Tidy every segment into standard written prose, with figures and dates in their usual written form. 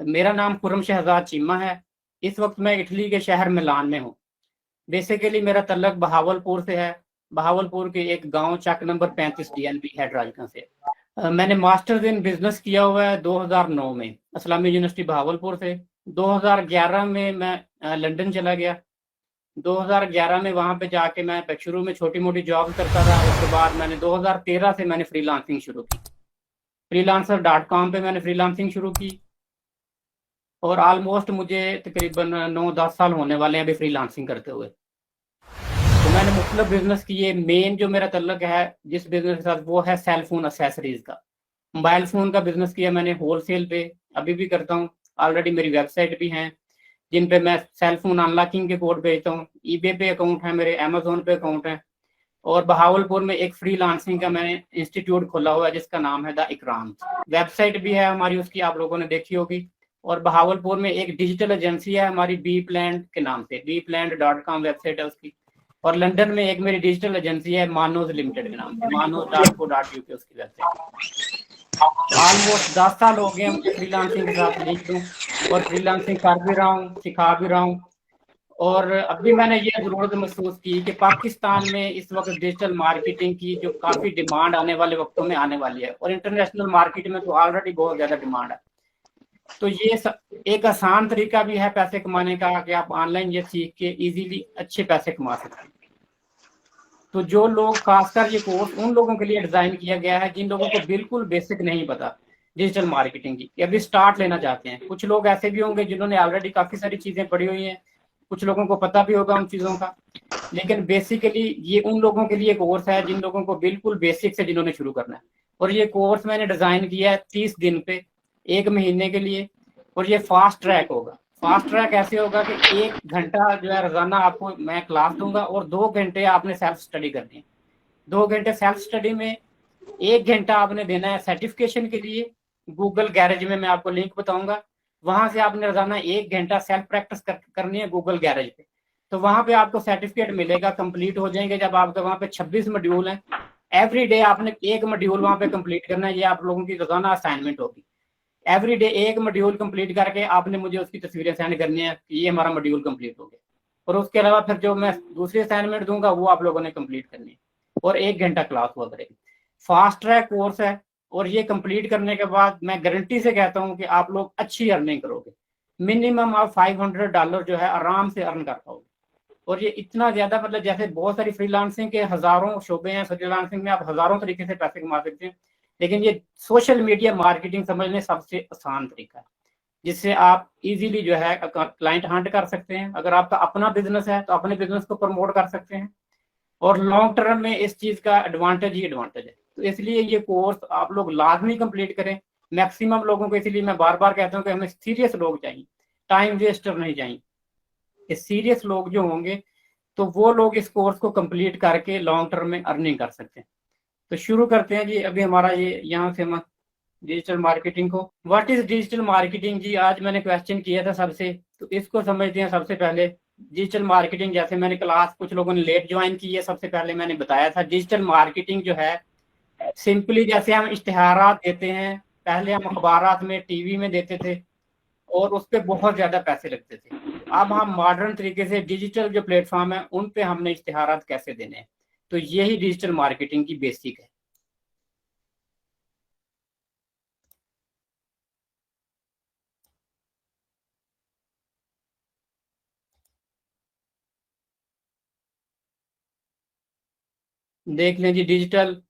मेरा नाम खुर्रम शहजाद चीमा है। इस वक्त मैं इटली के शहर मिलान में हूँ। बेसिकली मेरा तल्लक बहावलपुर से है। बहावलपुर के एक गांव चक नंबर 35 डीएनबी है ड्राइकन से। मैंने मास्टर्स इन बिजनेस किया हुआ है 2009 में इस्लामी यूनिवर्सिटी बहावलपुर से। 2011 में मैं लंदन चला गया। 2011 में वहां पे जाके मैं शुरू में छोटी मोटी जॉब करता रहा। उसके बाद मैंने 2013 से मैंने फ्रीलांसिंग शुरू की। freelancer.com पे मैंने फ्रीलांसिंग शुरू की और ऑलमोस्ट मुझे तकरीबन 9-10 साल होने वाले हैं अभी फ्रीलांसिंग करते हुए। तो मैंने मुख्तलिफ बिजनेस किए। मेन जो मेरा तल्लक है जिस बिजनेस के साथ वो है सेल फोन एक्सेसरीज का। मोबाइल फोन का बिजनेस किया मैंने होलसेल पे, अभी भी करता हूँ। ऑलरेडी मेरी वेबसाइट भी है जिन पे मैं सेल फोन अनलॉकिंग के कोड भेजता हूँ। ईबे पे अकाउंट है मेरे, अमेजोन पे अकाउंट है। और बहावलपुर में एक फ्रीलांसिंग का मैंने इंस्टीट्यूट खोला हुआ है जिसका नाम है द इकराम। वेबसाइट भी है हमारी, उसकी आप लोगों ने देखी होगी। और बहावलपुर में एक डिजिटल एजेंसी है हमारी बी प्लान के नाम से, bplan.com वेबसाइट है उसकी। और लंदन में एक मेरी डिजिटल एजेंसी है मानोज लिमिटेड के नाम से, manos.co.uk उसकी वेबसाइट। ऑलमोस्ट 10 साल हो गए मुझे फ्रीलांसिंग के साथ लिंक्ड हूँ और फ्रीलांसिंग कर भी रहा हूँ, सिखा भी रहा हूँ। और अभी मैंने ये जरूरत महसूस की कि पाकिस्तान में इस वक्त डिजिटल मार्केटिंग की जो काफी डिमांड आने वाले वक्तों में आने वाली है, और इंटरनेशनल मार्केट में तो ऑलरेडी बहुत ज्यादा डिमांड है। तो ये एक आसान तरीका भी है पैसे कमाने का कि आप ऑनलाइन ये सीख के इजीली अच्छे पैसे कमा सकते हैं। तो जो लोग, खासकर ये कोर्स उन लोगों के लिए डिजाइन किया गया है जिन लोगों को बिल्कुल बेसिक नहीं पता डिजिटल मार्केटिंग की, अभी स्टार्ट लेना चाहते हैं। कुछ लोग ऐसे भी होंगे जिन्होंने ऑलरेडी काफी सारी चीजें पढ़ी हुई हैं, कुछ लोगों को पता भी होगा उन चीजों का। लेकिन बेसिकली ये उन लोगों के लिए कोर्स है जिन लोगों को बिल्कुल बेसिक से जिन्होंने शुरू करना है। और ये कोर्स मैंने डिजाइन किया है 30 दिन पे, 1 महीने के लिए। और ये फास्ट ट्रैक होगा। फास्ट ट्रैक ऐसे होगा कि 1 घंटा जो है रोजाना आपको मैं क्लास दूंगा और 2 घंटे आपने सेल्फ स्टडी करनी है। 2 घंटे सेल्फ स्टडी में 1 घंटा आपने देना है सर्टिफिकेशन के लिए। गूगल गैरेज में मैं आपको लिंक बताऊंगा, वहां से आपने रोजाना 1 घंटा सेल्फ प्रैक्टिस करनी है गूगल गैरेज पे। तो वहां पे आपको सर्टिफिकेट मिलेगा, कंप्लीट हो जाएंगे जब आपके वहां पे 26 मॉड्यूल हैं। एवरी डे आपने एक मॉड्यूल वहां पे कंप्लीट करना है, ये आप लोगों की रोजाना असाइनमेंट होगी। एवरी डे एक मॉड्यूल कंप्लीट करके आपने मुझे उसकी तस्वीरें सेंड करनी है कि ये हमारा मॉड्यूल कंप्लीट हो गया। और उसके अलावा फिर जो मैं दूसरी असाइनमेंट दूंगा वो आप लोगों ने कंप्लीट करनी है। और 1 घंटा क्लास हुआ करेगी। फास्ट ट्रैक कोर्स है। और ये कंप्लीट करने के बाद मैं गारंटी से कहता हूँ कि आप लोग अच्छी अर्निंग करोगे। मिनिमम आप $500 जो है आराम से अर्न कर पाओगे। और ये इतना ज्यादा, मतलब जैसे बहुत सारी फ्रीलांसिंग के हजारों शोबे हैं, फ्रीलांसिंग में आप हजारों तरीके से पैसे कमा सकते हैं। लेकिन ये सोशल मीडिया मार्केटिंग समझने सबसे आसान तरीका है जिससे आप इजीली जो है क्लाइंट हंट कर सकते हैं। अगर आपका अपना बिजनेस है तो अपने बिजनेस को प्रमोट कर सकते हैं। और लॉन्ग टर्म में इस चीज का एडवांटेज ही एडवांटेज है। तो इसलिए ये कोर्स आप लोग लाजमी कंप्लीट करें। मैक्सिमम लोगों को, इसलिए मैं बार बार कहता हूँ कि हमें सीरियस लोग चाहिए, टाइम वेस्टर नहीं चाहिए। ये सीरियस लोग जो होंगे तो वो लोग इस कोर्स को कंप्लीट करके लॉन्ग टर्म में अर्निंग कर सकते हैं। तो शुरू करते हैं जी। अभी हमारा ये यहाँ से हम डिजिटल मार्केटिंग को, व्हाट इज डिजिटल मार्केटिंग जी, आज मैंने क्वेश्चन किया था सबसे। तो इसको समझते हैं सबसे पहले। डिजिटल मार्केटिंग, जैसे मैंने क्लास कुछ लोगों ने लेट ज्वाइन की है, सबसे पहले मैंने बताया था डिजिटल मार्केटिंग जो है सिंपली जैसे हम इश्तिहारात देते हैं, पहले हम अखबारात में, टीवी में देते थे और उस पर बहुत ज्यादा पैसे लगते थे। अब हम मॉडर्न तरीके से डिजिटल जो प्लेटफॉर्म है उन पे हमने इश्तिहारात कैसे देने हैं। तो यही डिजिटल मार्केटिंग की बेसिक है। देख लें जी डिजिटल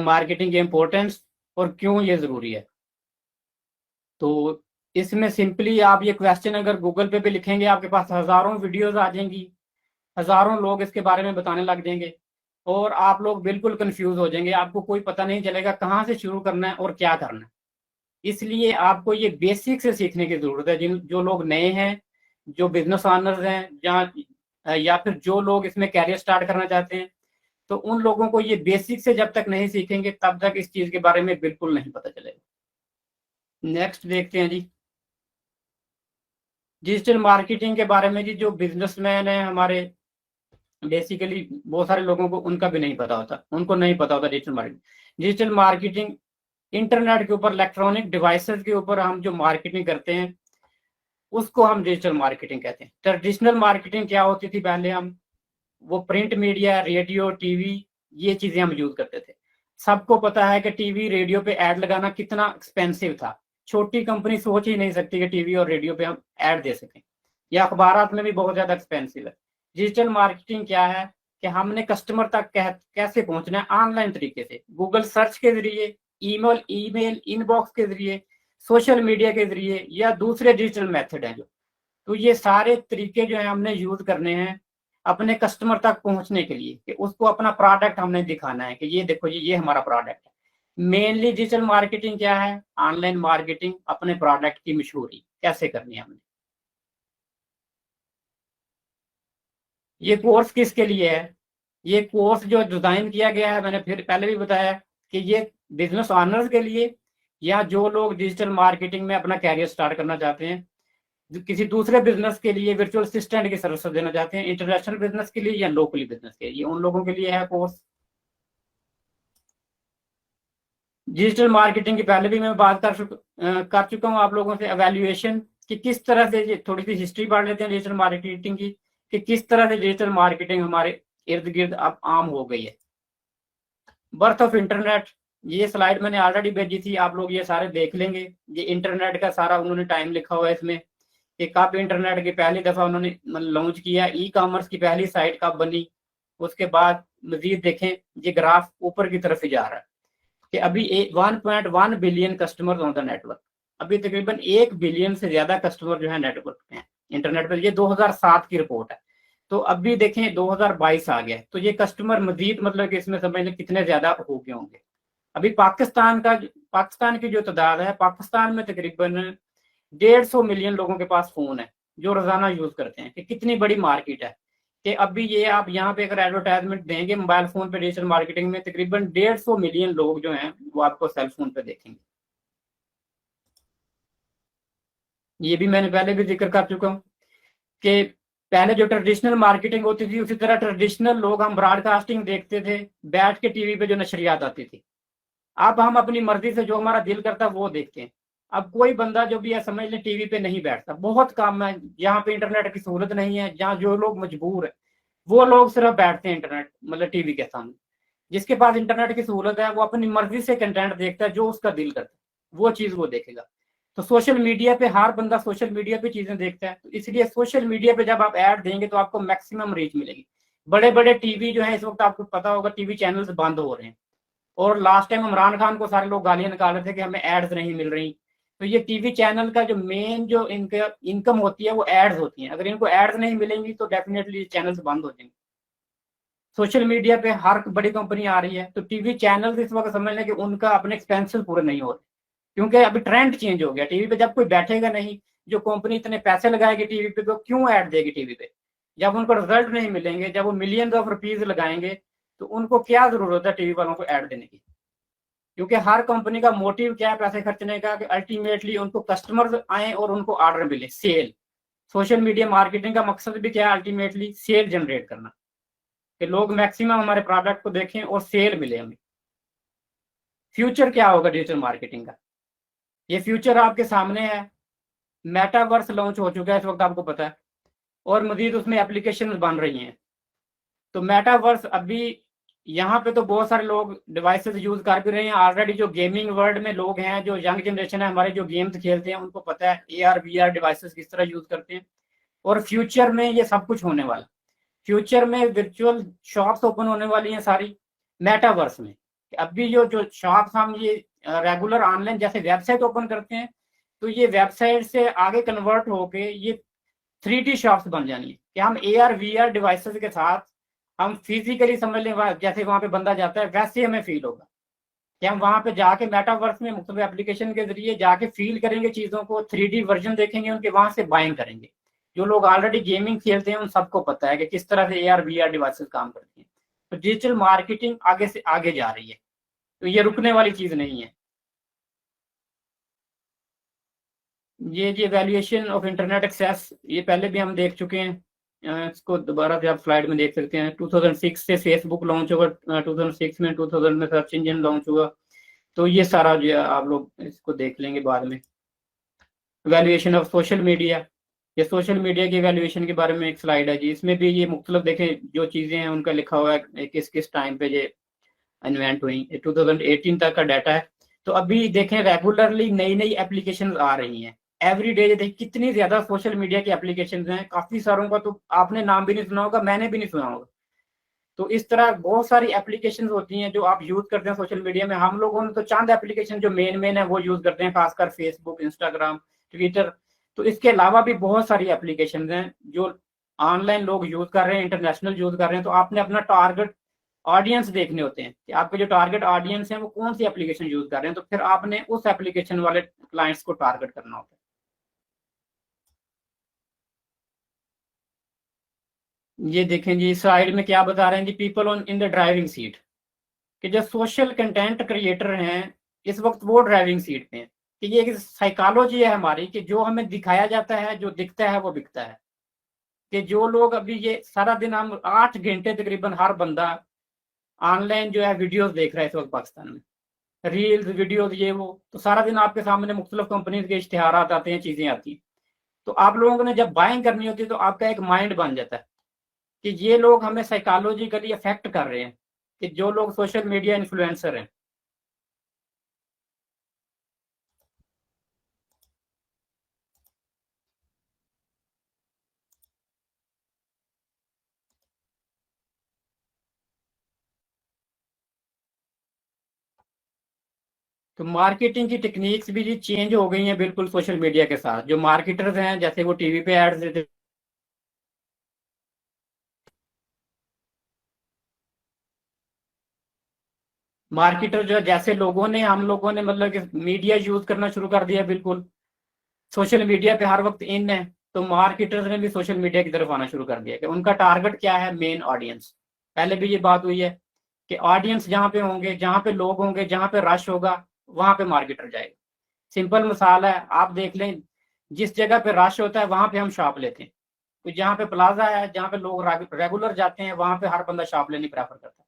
मार्केटिंग की इम्पोर्टेंस और क्यों ये जरूरी है। तो इसमें सिंपली आप ये क्वेश्चन अगर गूगल पे भी लिखेंगे आपके पास हजारों वीडियोस आ जाएंगी, हजारों लोग इसके बारे में बताने लग जाएंगे और आप लोग बिल्कुल कंफ्यूज हो जाएंगे। आपको कोई पता नहीं चलेगा कहाँ से शुरू करना है और क्या करना है। इसलिए आपको ये बेसिक से सीखने की जरूरत है। जिन जो लोग नए हैं, जो बिजनेस ऑनर्स हैं, या फिर जो लोग इसमें कैरियर स्टार्ट करना चाहते हैं, तो उन लोगों को ये बेसिक से जब तक नहीं सीखेंगे तब तक इस चीज के बारे में बिल्कुल नहीं पता चलेगा। नेक्स्ट देखते हैं जी डिजिटल मार्केटिंग के बारे में जी। जो बिजनेसमैन है हमारे, बेसिकली बहुत सारे लोगों को उनका भी नहीं पता होता, उनको नहीं पता होता डिजिटल मार्केटिंग। इंटरनेट के ऊपर, इलेक्ट्रॉनिक डिवाइसेस के ऊपर हम जो मार्केटिंग करते हैं उसको हम डिजिटल मार्केटिंग कहते हैं। ट्रेडिशनल मार्केटिंग क्या होती थी पहले, हम वो प्रिंट मीडिया, रेडियो, टीवी, ये चीजें हम यूज करते थे। सबको पता है कि टीवी रेडियो पे ऐड लगाना कितना एक्सपेंसिव था। छोटी कंपनी सोच ही नहीं सकती कि टीवी और रेडियो पे हम ऐड दे सकें, या अखबारात में भी बहुत ज्यादा एक्सपेंसिव है। डिजिटल मार्केटिंग क्या है कि हमने कस्टमर तक कैसे पहुंचना है, ऑनलाइन तरीके से, गूगल सर्च के जरिए, ईमेल ईमेल इनबॉक्स के जरिए, सोशल मीडिया के जरिए, या दूसरे डिजिटल मेथड हैं जो। तो ये सारे तरीके जो है हमने यूज करने हैं अपने कस्टमर तक पहुंचने के लिए, कि उसको अपना प्रोडक्ट हमने दिखाना है कि ये देखो ये हमारा प्रोडक्ट है। मेनली डिजिटल मार्केटिंग क्या है, ऑनलाइन मार्केटिंग, अपने प्रोडक्ट की मशहूरी कैसे करनी है हमने। ये कोर्स किसके लिए है, ये कोर्स जो डिजाइन किया गया है, मैंने फिर पहले भी बताया कि ये बिजनेस ऑनर्स के लिए, या जो लोग डिजिटल मार्केटिंग में अपना कैरियर स्टार्ट करना चाहते हैं, जो किसी दूसरे बिजनेस के लिए वर्चुअल असिस्टेंट की सर्विस देना चाहते हैं, इंटरनेशनल बिजनेस के लिए या लोकली बिजनेस के लिए, उन लोगों के लिए है कोर्स। डिजिटल मार्केटिंग की पहले भी मैं बात कर चुका हूँ आप लोगों से। एवेल्युएशन कि किस तरह से, थोड़ी सी हिस्ट्री पढ़ लेते हैं डिजिटल मार्केटिंग की, कि किस तरह से डिजिटल मार्केटिंग हमारे इर्द गिर्द अब आम हो गई है। बर्थ ऑफ इंटरनेट, ये स्लाइड मैंने ऑलरेडी भेजी थी, आप लोग ये सारे देख लेंगे। ये इंटरनेट का सारा उन्होंने टाइम लिखा हुआ है इसमें, कि कब इंटरनेट की पहली दफा उन्होंने लॉन्च किया, ई कॉमर्स की पहली साइट कब बनी। उसके बाद मजीद देखें, ये ग्राफ ऊपर की तरफ ही जा रहा है कि अभी 1.1 billion customer on the network, अभी तकरीबन 1 बिलियन से ज्यादा कस्टमर जो है नेटवर्क पे हैं, इंटरनेट पर। ये 2007 की रिपोर्ट है। तो अभी देखें 2022 आ गया, तो ये कस्टमर मजीद मतलब कि इसमें समझ लें कितने ज्यादा हो गए होंगे। अभी पाकिस्तान की जो तादाद है, पाकिस्तान में तकरीबन 150 मिलियन लोगों के पास फोन है जो रोजाना यूज करते हैं, कि कितनी बड़ी मार्केट है। कि अभी ये आप यहाँ पे अगर एडवर्टाइजमेंट देंगे मोबाइल फोन पे डिजिटल मार्केटिंग में, तकरीबन 150 मिलियन लोग जो हैं वो आपको सेल फोन पे देखेंगे। ये भी मैंने पहले भी जिक्र कर चुका हूँ कि पहले जो ट्रेडिशनल मार्केटिंग होती थी, उसी तरह ट्रेडिशनल लोग हम ब्रॉडकास्टिंग देखते थे बैठ के टीवी पे जो नशरियात आती थी। अब हम अपनी मर्जी से जो हमारा दिल करता है वो देखते हैं। अब कोई बंदा जो भी है समझ लें टीवी पे नहीं बैठता, बहुत कम है जहाँ पे इंटरनेट की सहूलत नहीं है, जहाँ जो लोग मजबूर है वो लोग सिर्फ बैठते हैं इंटरनेट मतलब टीवी के सामने। जिसके पास इंटरनेट की सहूलत है वो अपनी मर्जी से कंटेंट देखता है, जो उसका दिल करता है वो चीज वो देखेगा। तो सोशल मीडिया पे हर बंदा सोशल मीडिया पे चीजें देखता है, तो इसलिए सोशल मीडिया पे जब आप ऐड देंगे तो आपको मैक्सिमम रीच मिलेगी। बड़े बड़े टीवी जो है इस वक्त आपको पता होगा टीवी चैनल्स बंद हो रहे हैं, और लास्ट टाइम इमरान खान को सारे लोग गालियां निकाल रहे थे कि हमें एड्स नहीं मिल रही। तो ये टीवी चैनल का जो मेन जो इनका इनकम होती है वो एड्स होती हैं, अगर इनको एड्स नहीं मिलेंगी तो डेफिनेटली चैनल्स बंद हो जाएंगे। सोशल मीडिया पे हर बड़ी कंपनी आ रही है, तो टीवी चैनल इस वक्त समझ लें कि उनका अपने एक्सपेंसेस पूरे नहीं हो रहे, क्योंकि अभी ट्रेंड चेंज हो गया। टीवी पे जब कोई बैठेगा नहीं, जो कंपनी इतने पैसे लगाएगी टीवी पे, तो क्यों ऐड देगी टीवी पे। जब उनको रिजल्ट नहीं मिलेंगे, जब वो मिलियंस ऑफ रुपीज लगाएंगे, तो उनको क्या जरूरत है टीवी वालों को ऐड देने की। क्योंकि हर कंपनी का मोटिव क्या है पैसे खर्चने का, कि अल्टीमेटली उनको कस्टमर्स आए और उनको ऑर्डर मिले, सेल। सोशल मीडिया मार्केटिंग का मकसद भी क्या है, अल्टीमेटली सेल जनरेट करना, कि लोग मैक्सिमम हमारे प्रोडक्ट को देखें और सेल मिले हमें। फ्यूचर क्या होगा डिजिटल मार्केटिंग का, ये फ्यूचर आपके सामने है। मेटावर्स लॉन्च हो चुका है इस वक्त, आपको पता है, और मजीद उसमें एप्लीकेशन बन रही हैं। तो मेटावर्स अभी यहाँ पे तो बहुत सारे लोग डिवाइसेस यूज कर भी रहे हैं ऑलरेडी। जो गेमिंग वर्ल्ड में लोग हैं, जो यंग जनरेशन है हमारे, जो गेम्स खेलते हैं, उनको पता है AR VR डिवाइसेस किस तरह यूज करते हैं। और फ्यूचर में ये सब कुछ होने वाला। फ्यूचर में वर्चुअल शॉप्स ओपन होने वाली हैं सारी मेटावर्स में। अभी जो शॉप्स हम ये रेगुलर ऑनलाइन जैसे वेबसाइट ओपन करते हैं, तो ये वेबसाइट से आगे कन्वर्ट होके ये 3D शॉप्स बन जानी है, कि हम AR VR डिवाइसेस के साथ हम फिजिकली समझ लें, जैसे वहां पे बंदा जाता है वैसे हमें फील होगा, कि हम वहां पे जाके मेटावर्स में मुख्तलिफ एप्लीकेशन के जरिए जाके फील करेंगे चीजों को, 3D वर्जन देखेंगे उनके, वहां से बाइंग करेंगे। जो लोग ऑलरेडी गेमिंग खेलते हैं उन सबको पता है कि किस तरह से AR VR डिवाइसेस काम करती हैं। तो डिजिटल मार्केटिंग आगे से आगे जा रही है, तो ये रुकने वाली चीज नहीं है। ये वैल्यूएशन ऑफ इंटरनेट एक्सेस, ये पहले भी हम देख चुके हैं। इसको दोबारा से आप स्लाइड में देख सकते हैं। 2006 से फेसबुक लॉन्च हुआ, 2006 में, 2000 में सर्च इंजन लॉन्च हुआ। तो ये सारा जो आप लोग इसको देख लेंगे बाद में। वैल्यूएशन ऑफ सोशल मीडिया, ये सोशल मीडिया की वैल्यूएशन के बारे में एक स्लाइड है जी। इसमें भी ये मुख्तलिफ देखें जो चीज़ें हैं उनका लिखा हुआ है किस किस टाइम पे ये इन्वेंट हुई। 2018 तक का डाटा है। तो अभी देखें रेगुलरली नई नई एप्लीकेशन आ रही हैं। एवरी डे देखें कितनी ज्यादा सोशल मीडिया की एप्लीकेशन हैं। काफी सारों का तो आपने नाम भी नहीं सुना होगा, मैंने भी नहीं सुना होगा। तो इस तरह बहुत सारी एप्लीकेशन होती हैं जो आप यूज करते हैं सोशल मीडिया में। हम लोगों ने तो चंद एप्लीकेशन जो मेन मेन है वो यूज करते हैं, खासकर फेसबुक, इंस्टाग्राम, ट्विटर। तो इसके अलावा भी बहुत सारी एप्लीकेशन हैं जो ऑनलाइन लोग यूज कर रहे हैं, इंटरनेशनल यूज कर रहे हैं। तो आपने अपना टारगेट ऑडियंस देखने होते हैं कि आपके जो टारगेट ऑडियंस है वो कौन सी एप्लीकेशन यूज कर रहे हैं। तो फिर आपने उस एप्लीकेशन वाले क्लाइंट्स को टारगेट करना होता है। ये देखें जी, साइड में क्या बता रहे हैं जी, people on in the driving seat, कि जो सोशल कंटेंट क्रिएटर हैं इस वक्त वो ड्राइविंग सीट पे हैं। कि ये एक साइकोलॉजी है हमारी कि जो हमें दिखाया जाता है, जो दिखता है वो बिकता है। कि जो लोग अभी ये सारा दिन, हम 8 घंटे तकरीबन हर बंदा ऑनलाइन जो है वीडियोस देख रहा है इस वक्त पाकिस्तान में, रील्स वीडियोस ये वो। तो सारा दिन आपके सामने मुख्तलिफ कंपनीज के इश्तिहार आते हैं, चीजें आती हैं। तो आप लोगों ने जब बाइंग करनी होती है तो आपका एक माइंड बन जाता है कि ये लोग हमें साइकोलॉजिकली अफेक्ट कर रहे हैं। कि जो लोग सोशल मीडिया इन्फ्लुएंसर हैं, तो मार्केटिंग की टेक्निक्स भी जी चेंज हो गई हैं बिल्कुल सोशल मीडिया के साथ। जो मार्केटर्स हैं जैसे वो टीवी पे एड्स देते, मार्केटर जो है, जैसे लोगों ने, हम लोगों ने मतलब कि मीडिया यूज करना शुरू कर दिया बिल्कुल, सोशल मीडिया पे हर वक्त इन है। तो मार्केटर्स ने भी सोशल मीडिया की तरफ आना शुरू कर दिया कि उनका टारगेट क्या है, मेन ऑडियंस। पहले भी ये बात हुई है कि ऑडियंस जहाँ पे होंगे, जहाँ पे लोग होंगे, जहाँ पे रश होगा, वहां पे मार्केटर जाएगा। सिंपल मिसाल है, आप देख लें, जिस जगह पे रश होता है वहां पे हम शॉप लेते हैं। तो जहाँ पे प्लाजा है, जहाँ पे लोग रेगुलर जाते हैं, वहां पे हर बंदा शॉप लेनी प्रेफर करता है,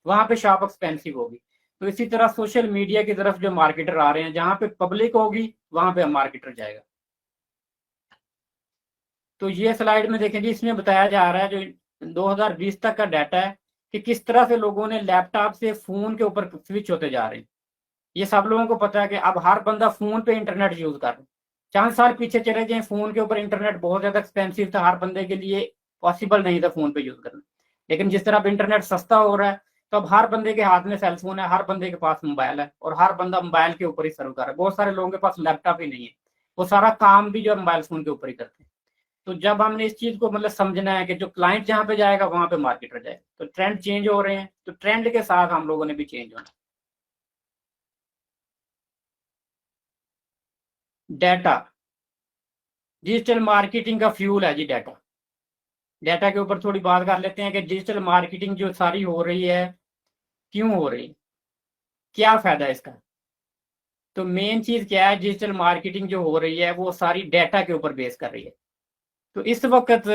वहां पे शॉप एक्सपेंसिव होगी। तो इसी तरह सोशल मीडिया की तरफ जो मार्केटर आ रहे हैं, जहाँ पे पब्लिक होगी वहां पे मार्केटर जाएगा। तो ये स्लाइड में देखें जी, इसमें बताया जा रहा है जो 2020 तक का डाटा है कि किस तरह से लोगों ने लैपटॉप से फोन के ऊपर स्विच होते जा रहे हैं। ये सब लोगों को पता है कि अब हर बंदा फोन पे इंटरनेट यूज कर रहा है। 4 साल पीछे चले जाए, फोन के ऊपर इंटरनेट बहुत ज्यादा एक्सपेंसिव था, हर बंदे के लिए पॉसिबल नहीं था फोन पे यूज करना। लेकिन जिस तरह अब इंटरनेट सस्ता हो रहा है, तो अब हर बंदे के हाथ में सेलफोन है, हर बंदे के पास मोबाइल है, और हर बंदा मोबाइल के ऊपर ही सर्व कर रहा है। बहुत सारे लोगों के पास लैपटॉप ही नहीं है, वो सारा काम भी जो है मोबाइल फोन के ऊपर ही करते हैं। तो जब हमने इस चीज को मतलब समझना है कि जो क्लाइंट जहाँ पे जाएगा वहां पे मार्केटर जाएगा, तो ट्रेंड चेंज हो रहे हैं, तो ट्रेंड के साथ हम लोगों ने भी चेंज होना। डाटा डिजिटल मार्केटिंग का फ्यूल है जी डाटा। डाटा के ऊपर थोड़ी बात कर लेते हैं कि डिजिटल मार्केटिंग जो सारी हो रही है, क्यों हो रही है, क्या फायदा है इसका। तो मेन चीज क्या है, डिजिटल मार्केटिंग जो हो रही है वो सारी डाटा के ऊपर बेस कर रही है। तो इस वक्त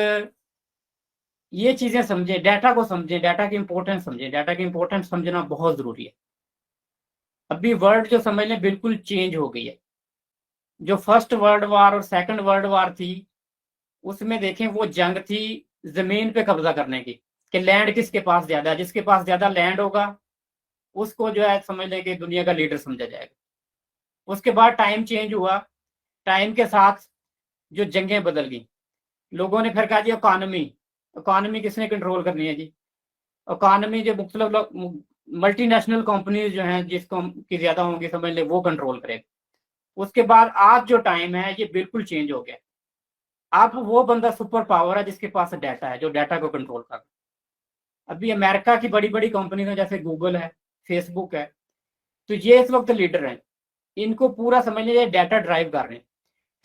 ये चीजें समझे, डाटा को समझे, डाटा की इंपॉर्टेंस समझे। डाटा की इंपॉर्टेंस समझना बहुत जरूरी है। अभी वर्ल्ड जो समझ लें बिल्कुल चेंज हो गई है। जो फर्स्ट वर्ल्ड वार और सेकंड वर्ल्ड वार थी, उसमें देखें वो जंग थी जमीन पे कब्जा करने की, कि लैंड किसके पास ज्यादा है, जिसके पास ज्यादा लैंड होगा उसको जो है समझ लें कि दुनिया का लीडर समझा जाएगा। उसके बाद टाइम चेंज हुआ, टाइम के साथ जो जंगें बदल गई, लोगों ने फिर कहा जी इकोनॉमी, इकोनॉमी किसने कंट्रोल करनी है जी। इकोनॉमी जो मुख्तलिफ मल्टीनेशनल कंपनीज जो हैं जिसको की ज्यादा होंगी समझ ले, वो कंट्रोल करेगा। उसके बाद आज जो टाइम है ये बिल्कुल चेंज हो गया। अब वो बंदा सुपर पावर है जिसके पास डाटा है, जो डाटा को कंट्रोल कर। अभी अमेरिका की बड़ी बड़ी कंपनीज है जैसे गूगल है, फेसबुक है, तो ये इस वक्त लीडर हैं। इनको पूरा समझ लीजिए डाटा ड्राइव कर रहे हैं।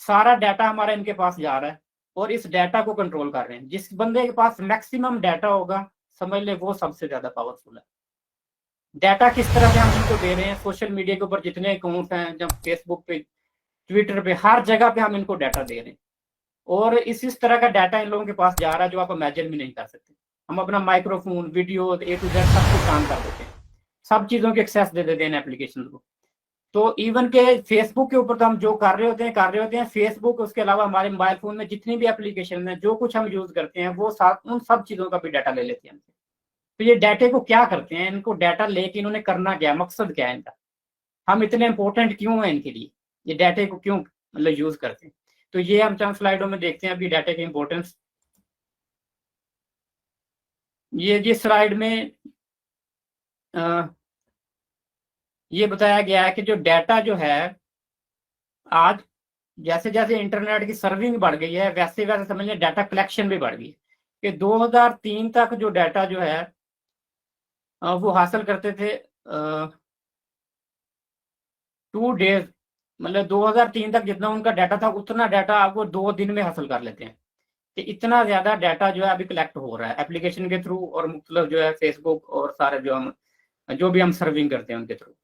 सारा डाटा हमारा इनके पास जा रहा है और इस डाटा को कंट्रोल कर रहे हैं। जिस बंदे के पास मैक्सिमम डाटा होगा समझ ले वो सबसे ज्यादा पावरफुल है। डाटा किस तरह से हम इनको दे रहे हैं, सोशल मीडिया के ऊपर जितने अकाउंट हैं, जब फेसबुक पे, ट्विटर पे, हर जगह पे हम इनको डाटा दे रहे हैं। और इस तरह का डाटा इन लोगों के पास जा रहा है जो आप इमेजिन भी नहीं कर सकते। हम अपना microphone, video, A to Z सब कुछ काम कर देते हैं, सब चीजों की एक्सेस दे देते हैं एप्लीकेशन को। तो इवन के फेसबुक के ऊपर तो हम जो कर रहे होते हैं फेसबुक, उसके अलावा हमारे मोबाइल फोन में जितनी भी एप्लीकेशन है, जो कुछ हम यूज करते हैं, वो साथ उन सब चीजों का भी डाटा ले लेते हैं हमसे। तो ये डाटे को क्या करते हैं, इनको डाटा लेके इन्होंने करना क्या, मकसद क्या है इनका, हम इतने इंपॉर्टेंट क्यों हैं इनके लिए, ये डाटे को क्यों मतलब यूज करते हैं। तो ये हम चंद स्लाइडों में देखते हैं अभी डाटे की इंपॉर्टेंस। ये जिस स्लाइड में ये बताया गया है कि जो डाटा जो है आज, जैसे जैसे इंटरनेट की सर्विंग बढ़ गई है, वैसे वैसे समझिए डाटा कलेक्शन भी बढ़ गई है। कि 2003 तक जो डाटा जो है वो हासिल करते थे 2 डेज, मतलब 2003 तक जितना उनका डाटा था उतना डाटा आपको 2 दिन में हासिल कर लेते हैं। कि इतना ज्यादा डाटा जो है अभी कलेक्ट हो रहा है एप्लीकेशन के थ्रू, और मतलब जो है फेसबुक और सारे जो भी हम सर्विंग करते हैं उनके थ्रू।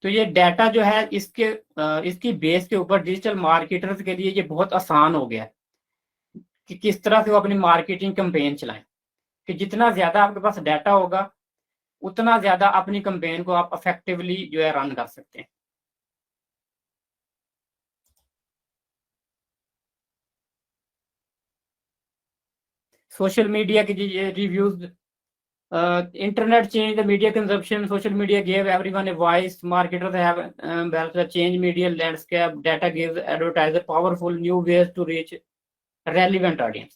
तो ये डाटा जो है इसकी बेस के ऊपर डिजिटल मार्केटर्स के लिए ये बहुत आसान हो गया है कि किस तरह से वो अपनी मार्केटिंग कैंपेन चलाएं। कि जितना ज्यादा आपके पास डाटा होगा उतना ज्यादा अपनी कैंपेन को आप इफेक्टिवली जो है रन कर सकते हैं। सोशल मीडिया की ये reviews, internet change the media consumption, social media give everyone a voice, marketers have helped change media landscape, data gives advertiser powerful new ways to reach relevant audience।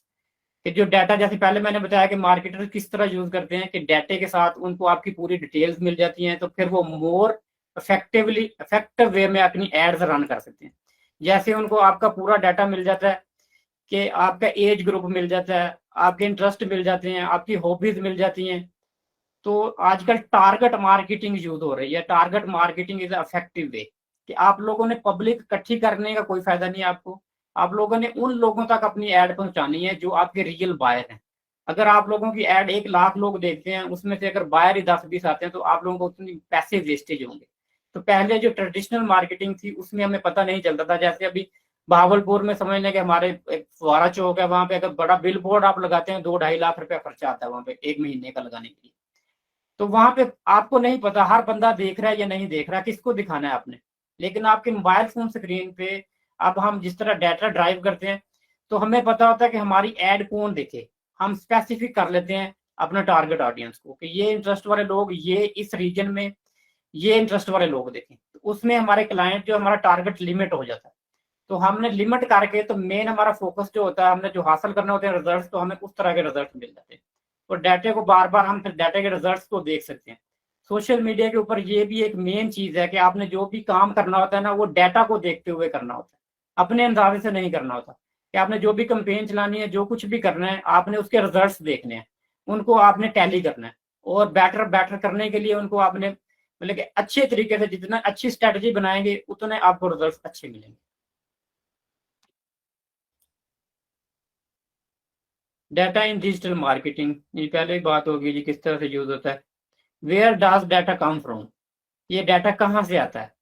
कि जो data, जैसे पहले मैंने बताया कि marketer किस तरह यूज करते हैं कि डाटे के साथ उनको आपकी पूरी डिटेल्स मिल जाती हैं, तो फिर वो मोर इफेक्टिव वे में अपनी एड्स रन कर सकते हैं। जैसे उनको आपका पूरा डाटा मिल जाता है कि आपका एज ग्रुप मिल जाता है, आपके इंटरेस्ट मिल जाते हैं, आपकी हॉबीज मिल जाती हैं। तो आजकल टारगेट मार्केटिंग यूज हो रही है। Target marketing is effective way कि आप लोगों ने पब्लिक इकट्ठी करने का कोई फायदा नहीं है आपको, आप लोगों ने उन लोगों तक अपनी एड पहुंचानी है जो आपके रियल बायर हैं। अगर आप लोगों की एड 1 लाख लोग देखते हैं, उसमें से अगर बायर ही 10-20 आते हैं, तो आप लोगों को उतनी पैसे वेस्टेज होंगे। तो पहले जो ट्रेडिशनल मार्केटिंग थी उसमें हमें पता नहीं चलता था। जैसे अभी भावलपुर में समझ लें कि हमारे एक फुवारा चौक है, वहां पे अगर बड़ा बिल बोर्ड आप लगाते हैं 2-2.5 लाख रुपया खर्चा आता है वहां पे एक महीने का लगाने के लिए। तो वहां पे आपको नहीं पता हर बंदा देख रहा है या नहीं देख रहा है, किसको दिखाना है आपने। लेकिन आपके मोबाइल फोन स्क्रीन पे अब हम जिस तरह डाटा ड्राइव करते हैं, तो हमें पता होता है कि हमारी एड कौन देखे। हम स्पेसिफिक कर लेते हैं अपना टारगेट ऑडियंस को कि ये इंटरेस्ट वाले लोग ये इस रीजन में ये इंटरेस्ट वाले लोग देखें। तो उसमें हमारे क्लाइंट जो हमारा टारगेट लिमिट हो जाता है। तो हमने लिमिट करके तो मेन हमारा फोकस जो होता है, हमने जो हासिल करने होते हैं रिजल्ट, तो हमें उस तरह के रिजल्ट मिल जाते हैं। और डाटे को बार बार हम फिर डाटे के रिजल्ट्स को देख सकते हैं। सोशल मीडिया के ऊपर ये भी एक मेन चीज है कि आपने जो भी काम करना होता है ना, वो डाटा को देखते हुए करना होता है, अपने अंदाजे से नहीं करना होता। कि आपने जो भी कंपेन चलानी है, जो कुछ भी करना है, आपने उसके रिजल्ट्स देखने हैं, उनको आपने टैली करना है। और बेटर बेटर करने के लिए उनको आपने मतलब कि अच्छे तरीके से जितना अच्छी स्ट्रेटजी बनाएंगे उतने आपको रिजल्ट अच्छे मिलेंगे। डाटा इन डिजिटल मार्केटिंग, ये पहले ही बात होगी जी किस तरह से यूज होता है। Where does data come from, ये डाटा कहाँ से आता है।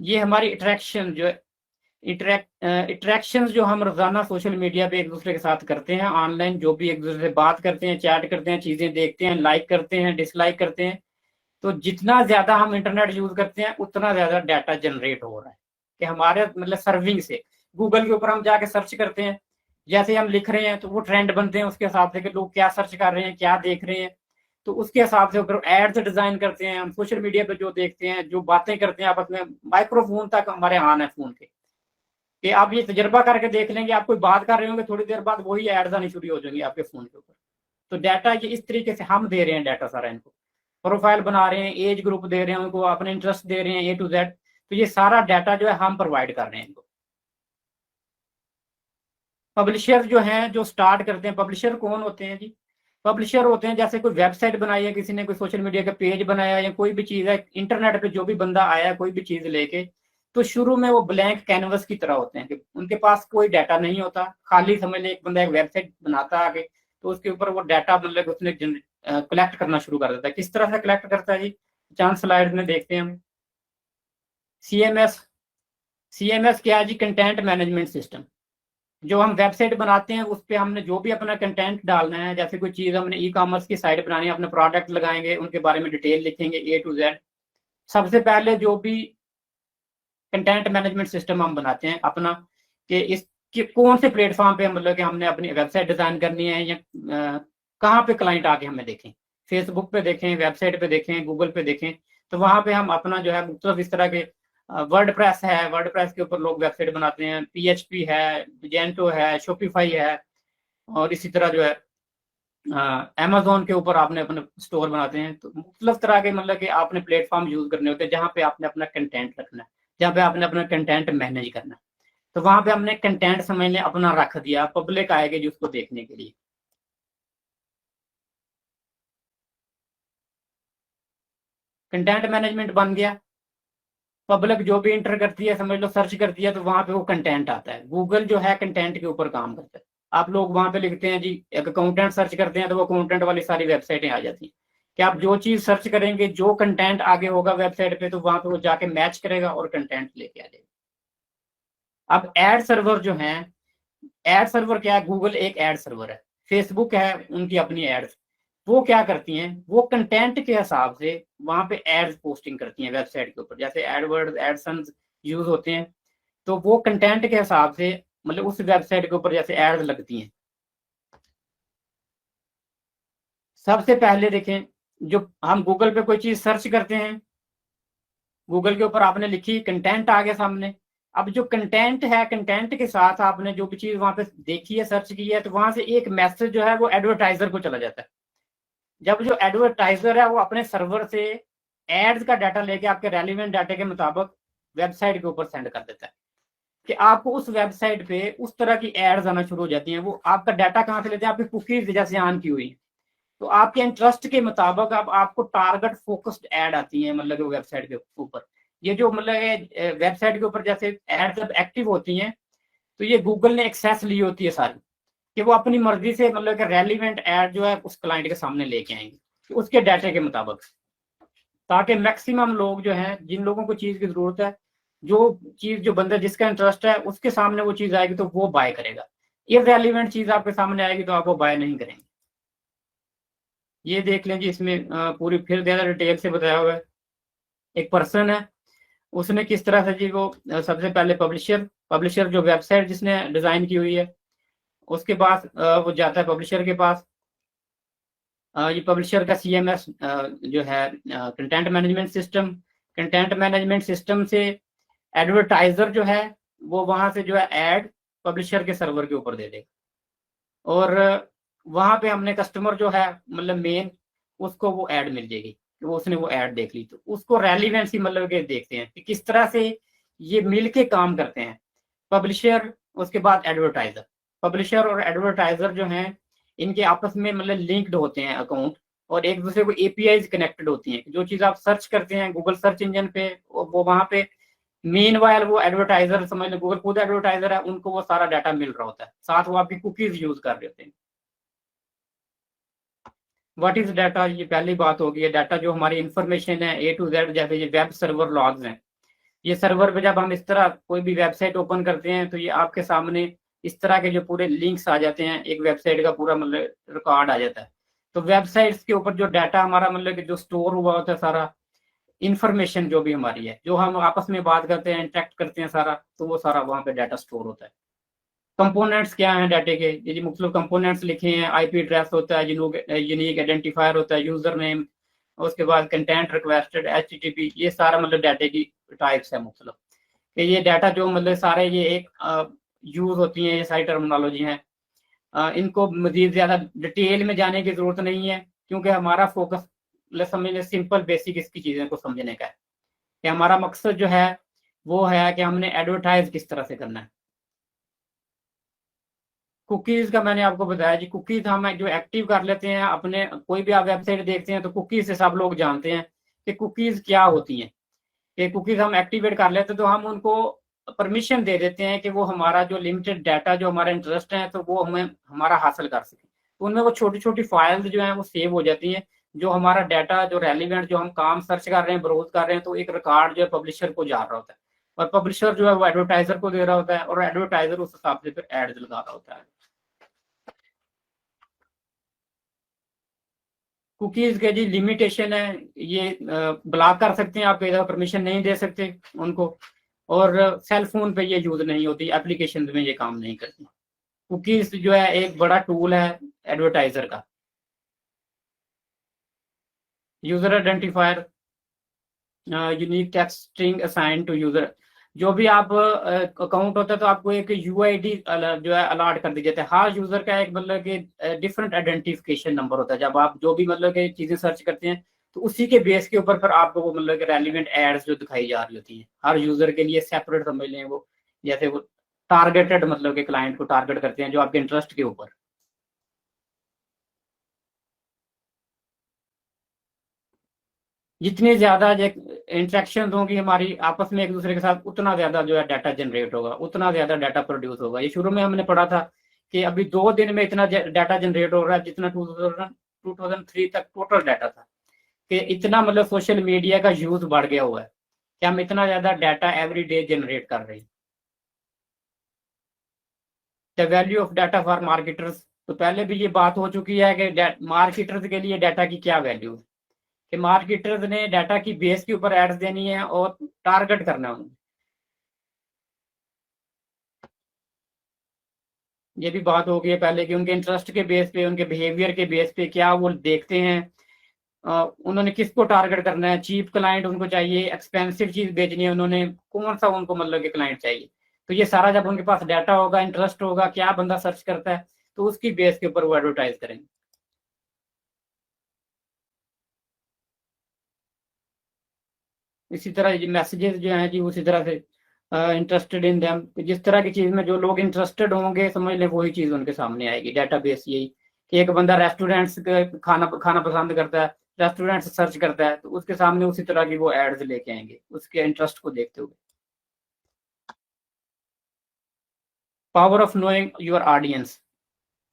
ये हमारी इंटरेक्शन जो इंटरेक्शन जो हम रोजाना सोशल मीडिया पे एक दूसरे के साथ करते हैं, ऑनलाइन जो भी एक दूसरे से बात करते हैं, चैट करते हैं, चीजें देखते हैं, लाइक करते हैं, डिसलाइक करते हैं। तो जितना ज्यादा हम इंटरनेट यूज करते हैं उतना ज्यादा डाटा जनरेट हो रहा है। कि हमारे मतलब सर्विंग से गूगल के ऊपर हम जाके सर्च करते हैं, जैसे हम लिख रहे हैं तो वो ट्रेंड बनते हैं उसके हिसाब से कि लोग क्या सर्च कर रहे हैं, क्या देख रहे हैं। तो उसके हिसाब से फिर एड्स डिजाइन करते हैं हम। सोशल मीडिया पे जो देखते हैं, जो बातें करते हैं आपस में, माइक्रोफोन तक हमारे ऑन है फोन के। कि आप ये तजर्बा करके देख लेंगे, आप कोई बात कर रहे होंगे, थोड़ी देर बाद वही एड्स आनी शुरू हो जाएंगी आपके फोन के ऊपर। तो डाटा ये इस तरीके से हम दे रहे हैं डाटा सारा इनको। प्रोफाइल बना रहे हैं, एज ग्रुप दे रहे हैं उनको, अपने इंटरेस्ट दे रहे हैं A to Z। तो ये सारा डाटा जो है हम प्रोवाइड कर रहे हैं इनको। पब्लिशर जो हैं जो स्टार्ट करते हैं, पब्लिशर कौन होते हैं जी। पब्लिशर होते हैं जैसे कोई वेबसाइट बनाई है किसी ने, कोई सोशल मीडिया का पेज बनाया या कोई भी चीज है इंटरनेट पे, जो भी बंदा आया कोई भी चीज लेके, तो शुरू में वो ब्लैंक कैनवस की तरह होते हैं कि उनके पास कोई डाटा नहीं होता। खाली समझ ले एक बंदा एक वेबसाइट बनाता है आगे, तो उसके ऊपर वो डाटा मतलब उसने कलेक्ट करना शुरू कर देता है। किस तरह से कलेक्ट करता है जी, चांद स्लाइड में देखते हैं हम। CMS, CMS क्या है जी, कंटेंट मैनेजमेंट सिस्टम। जो हम वेबसाइट बनाते हैं उस पे हमने जो भी अपना कंटेंट डालना है, जैसे कोई चीज़ हमने ई कॉमर्स की साइट बनानी है, अपने प्रोडक्ट लगाएंगे, उनके बारे में डिटेल लिखेंगे A to Z। सबसे पहले जो भी कंटेंट मैनेजमेंट सिस्टम हम बनाते हैं अपना, कि इस कि कौन से प्लेटफॉर्म पे मतलब कि हमने अपनी वेबसाइट डिजाइन करनी है, या कहाँ पे क्लाइंट आके हमें देखें, फेसबुक पे देखें, वेबसाइट पे देखें, गूगल पे देखें। तो वहां पे हम अपना जो है मुख्तलिफ इस तरह के वर्डप्रेस है, वर्डप्रेस के ऊपर लोग वेबसाइट बनाते हैं, PHP है, जेंटो है, शॉपिफाई है, और इसी तरह जो है अमेजोन के ऊपर आपने अपने स्टोर बनाते हैं। तो मुख्तलिफ तरह के मतलब कि आपने प्लेटफॉर्म यूज करने होते हैं जहाँ पे आपने अपना कंटेंट रखना है, जहाँ पे आपने अपना कंटेंट मैनेज करना है। तो वहां पे हमने कंटेंट समझ लें अपना रख दिया, पब्लिक आएगी जो उसको देखने के लिए। कंटेंट मैनेजमेंट बन गया। पब्लिक जो भी इंटर करती है, समझ लो सर्च करती है, तो वहां पे वो कंटेंट आता है। गूगल जो है कंटेंट के ऊपर काम करता है। आप लोग वहां पे लिखते हैं जी, एक अकाउंटेंट सर्च करते हैं, तो वो अकाउंटेंट वाली सारी वेबसाइटें आ जाती हैं कि आप जो चीज सर्च करेंगे, जो कंटेंट आगे होगा वेबसाइट पे, तो वहां पे वो जाके मैच करेगा और कंटेंट लेके आ जाएगा। अब एड सर्वर जो है, एड सर्वर क्या है? गूगल एक एड सर्वर है, फेसबुक है उनकी अपनी एड्स। वो क्या करती हैं, वो कंटेंट के हिसाब से वहां पे एड्स पोस्टिंग करती हैं वेबसाइट के ऊपर, जैसे एडवर्ड एडसन्स यूज होते हैं। तो वो कंटेंट के हिसाब से मतलब उस वेबसाइट के ऊपर जैसे एड्स लगती हैं। सबसे पहले देखें, जो हम गूगल पे कोई चीज सर्च करते हैं, गूगल के ऊपर आपने लिखी, कंटेंट आ गया सामने। अब जो कंटेंट है, कंटेंट के साथ आपने जो भी चीज वहां पे देखी है, सर्च की है, तो वहां से एक मैसेज जो है वो एडवर्टाइजर को चला जाता है। जब जो एडवर्टाइजर है वो अपने सर्वर से एड्स का डाटा लेके आपके रेलिवेंट डाटा के मुताबिक वेबसाइट के ऊपर सेंड कर देता है, कि आपको उस वेबसाइट पे उस तरह की एड्स आना शुरू हो जाती हैं। वो आपका डाटा कहाँ से लेते हैं? आपकी कुकीज जैसे ऑन की हुई, तो आपके इंटरेस्ट के मुताबिक अब आपको टारगेट फोकस्ड ऐड आती है मतलब वेबसाइट के ऊपर। ये जो मतलब वेबसाइट के ऊपर जैसे एड जब एक्टिव होती हैं, तो ये गूगल ने एक्सेस ली होती है सारी, कि वो अपनी मर्जी से मतलब कि रेलिवेंट ऐड जो है उस क्लाइंट के सामने लेके आएंगे, तो उसके डाटे के मुताबिक, ताकि मैक्सिमम लोग जो हैं, जिन लोगों को चीज की जरूरत है, जो चीज जो बंदा जिसका इंटरेस्ट है उसके सामने वो चीज आएगी तो वो बाय करेगा। इररेलीवेंट चीज आपके सामने आएगी तो आप वो बाय नहीं करेंगे। ये देख लें जी, इसमें पूरी फिर ज्यादा डिटेल से बताया हुआ है। एक पर्सन है, उसने किस तरह से जी वो सबसे पहले पब्लिशर पब्लिशर जो वेबसाइट जिसने डिजाइन की हुई है, उसके पास वो जाता है पब्लिशर के पास। ये पब्लिशर का CMS जो है content management system, content management system से एडवर्टाइजर जो है वो वहां से जो है ऐड पब्लिशर के सर्वर के ऊपर दे देगा। और वहां पे हमने कस्टमर जो है मतलब मेन, उसको वो ऐड मिल जाएगी कि वो उसने वो ऐड देख ली, तो उसको रेलिवेंसी मतलब के देखते हैं कि किस तरह से ये मिल के काम करते हैं, पब्लिशर उसके बाद एडवर्टाइजर। पब्लिशर और एडवर्टाइजर जो हैं, इनके आपस में मतलब लिंक्ड होते हैं अकाउंट, और एक दूसरे को API कनेक्टेड होती हैं। जो चीज आप सर्च करते हैं गूगल सर्च इंजन पे, वो वहां पे मीन वायल वो एडवर्टाइजर, समझ लो गूगल खुद एडवर्टाइजर है, उनको वो सारा डाटा मिल रहा होता है, साथ वो आपकी कुकीज यूज कर रहे होते हैं। What is data? ये पहली बात होगी है, डाटा जो हमारी इंफॉर्मेशन है A to Z, जैसे ये वेब सर्वर लॉग्स हैं। ये सर्वर पे जब हम इस तरह कोई भी वेबसाइट ओपन करते हैं, तो ये आपके सामने इस तरह के जो पूरे लिंक्स आ जाते हैं, एक वेबसाइट का पूरा मतलब रिकॉर्ड आ जाता है। तो वेबसाइट्स के ऊपर जो डाटा हमारा मतलब कि जो स्टोर हुआ होता है, सारा इंफॉर्मेशन जो भी हमारी है, जो हम आपस में बात करते हैं, इंटरेक्ट करते हैं सारा, तो वो सारा वहाँ पे डाटा स्टोर होता है। कंपोनेंट्स क्या हैं डाटे के? ये जो मुख्तलिफ कंपोनेंट्स लिखे हैं, IP एड्रेस होता है, यूनिक आइडेंटिफायर होता है, यूजर नेम, उसके बाद कंटेंट रिक्वेस्टेड, HTTP, ये सारा मतलब डाटे की टाइप्स है मुख्तलिफ। कि ये डाटा जो मतलब सारे ये एक यूज होती हैं, ये सारी टर्मिनोलॉजी हैं। इनको मजीद ज्यादा डिटेल में जाने की जरूरत नहीं है, क्योंकि हमारा फोकस समझ सिंपल बेसिक इसकी चीजें को समझने का है, कि हमारा मकसद जो है वो है कि हमने एडवर्टाइज किस तरह से करना है। कुकीज का मैंने आपको बताया जी, कुकीज हम जो एक्टिव कर लेते हैं अपने, कोई भी आप वेबसाइट देखते हैं तो कुकीज से सब लोग जानते हैं कि कुकीज क्या होती हैं। कि कुकीज हम एक्टिवेट कर लेते हैं तो हम उनको परमिशन दे देते हैं कि वो हमारा जो लिमिटेड डाटा जो हमारा इंटरेस्ट है, तो वो हमें हमारा हासिल कर सके। तो उनमें वो छोटी छोटी फाइल्स जो हैं वो सेव हो जाती हैं, जो हमारा डाटा जो रेलिवेंट जो हम काम सर्च कर रहे हैं, ब्राउज कर रहे हैं, तो एक रिकॉर्ड जो है पब्लिशर को जा रहा होता है। और पब्लिशर जो है वो एडवर्टाइजर को दे रहा होता है और एडवर्टाइजर उस हिसाब से फिर एड्स लगा रहा होता है। कुकीज के जी लिमिटेशन है, ये ब्लॉक कर सकते हैं, आप इधर परमिशन नहीं दे सकते उनको, और सेल फोन पे ये यूज नहीं होती, एप्लीकेशन में ये काम नहीं करती। कुकीज जो है एक बड़ा टूल है एडवर्टाइजर का। User identifier, unique text string assign to user, जो भी आप अकाउंट होता है तो आपको एक यूआईडी जो है अलॉट कर दी जाती है। हर यूजर का एक मतलब कि डिफरेंट आइडेंटिफिकेशन नंबर होता है। जब आप जो भी मतलब कि चीजें सर्च करते हैं तो उसी के बेस के ऊपर फिर आपको वो मतलब कि रेलिवेंट एड्स जो दिखाई जा रही होती हैं हर यूजर के लिए सेपरेट समझ लें वो, जैसे वो टारगेटेड मतलब कि क्लाइंट को टारगेट करते हैं जो आपके इंटरेस्ट के ऊपर। जितनी ज्यादा इंटरेक्शन होंगी हमारी आपस में एक दूसरे के साथ, उतना ज्यादा जो है डाटा जनरेट होगा, उतना ज्यादा डाटा प्रोड्यूस होगा। ये शुरू में हमने पढ़ा था कि अभी 2 दिन में इतना डाटा जनरेट हो रहा है जितना 2003 तक टोटल डाटा था। कि इतना मतलब सोशल मीडिया का यूज बढ़ गया हुआ है कि हम इतना ज्यादा डाटा एवरी डे जनरेट कर रहे हैं। The value of data for marketers, तो पहले भी ये बात हो चुकी है कि मार्केटर्स के लिए डाटा की क्या वैल्यू है, कि मार्केटर्स ने डाटा की बेस के ऊपर एड्स देनी है और टारगेट करना है उन्हें। ये भी बात हो गई है पहले कि उनके इंटरेस्ट के बेस पे, उनके बिहेवियर के बेस पे क्या वो देखते हैं, उन्होंने किसको टारगेट करना है, चीप क्लाइंट उनको चाहिए, एक्सपेंसिव चीज बेचनी है, उन्होंने कौन सा उनको मतलब कि क्लाइंट चाहिए। तो ये सारा जब उनके पास डाटा होगा, इंटरेस्ट होगा, क्या बंदा सर्च करता है, तो उसकी बेस के ऊपर वो एडवर्टाइज करेंगे। इसी तरह ये मैसेजेस जो हैं जी उसी तरह से इंटरेस्टेड इन देम, जिस तरह की चीज में जो लोग इंटरेस्टेड होंगे समझ लें वही चीज उनके सामने आएगी। डेटाबेस यही कि एक बंदा रेस्टोरेंट्स खाना खाना पसंद करता है, रेस्टोरेंट सर्च करता है, तो उसके सामने उसी तरह की वो एड्स लेके आएंगे उसके इंटरेस्ट को देखते हुए। Power of knowing your audience,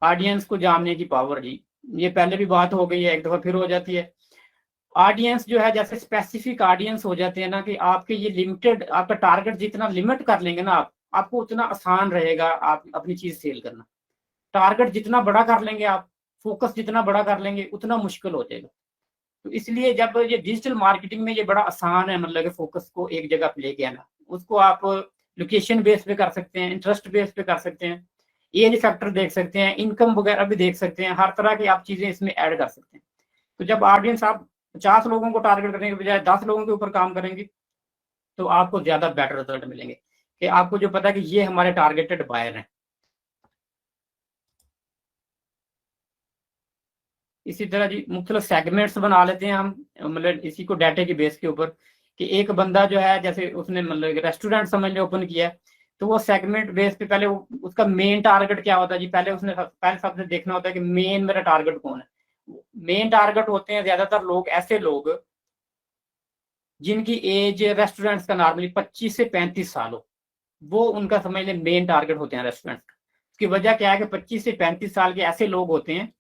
audience को जानने की पावर जी, ये पहले भी बात हो गई है, एक दफा फिर हो जाती है। ऑडियंस जो है जैसे स्पेसिफिक ऑडियंस हो जाते हैं ना, कि आपके ये लिमिटेड, आपका टारगेट जितना लिमिट कर लेंगे ना आप, आपको उतना आसान रहेगा आप अपनी चीज सेल करना। टारगेट जितना बड़ा कर लेंगे आप, फोकस जितना बड़ा कर लेंगे उतना मुश्किल हो जाएगा। तो इसलिए जब ये डिजिटल मार्केटिंग में ये बड़ा आसान है मतलब कि फोकस को एक जगह पे लेके आना, उसको आप लोकेशन बेस पे कर सकते हैं, इंटरेस्ट बेस पे कर सकते हैं, एज फैक्टर देख सकते हैं, इनकम वगैरह भी देख सकते हैं, हर तरह की आप चीजें इसमें ऐड कर सकते हैं। तो जब ऑडियंस आप 50 लोगों को टारगेट करने के बजाय 10 लोगों के ऊपर काम करेंगे तो आपको ज्यादा बेटर रिजल्ट मिलेंगे, कि आपको जो पता है कि ये हमारे टारगेटेड बायर हैं। इसी तरह जी मुख्तलिफ सेगमेंट्स बना लेते हैं हम, मतलब इसी को डाटे की बेस के ऊपर, कि एक बंदा जो है जैसे उसने मतलब रेस्टोरेंट समझ ले ओपन किया है, तो वो सेगमेंट बेस पे पहले उसका मेन टारगेट क्या होता है जी, पहले उसने पहले सबसे देखना होता है कि मेन मेरा टारगेट कौन है। मेन टारगेट होते हैं ज्यादातर लोग ऐसे लोग जिनकी एज रेस्टोरेंट्स का नॉर्मली 25 से 35 साल हो, वो उनका समझ लें मेन टारगेट होते हैं रेस्टोरेंट का। उसकी वजह क्या है कि 25 से 35 साल के ऐसे लोग होते हैं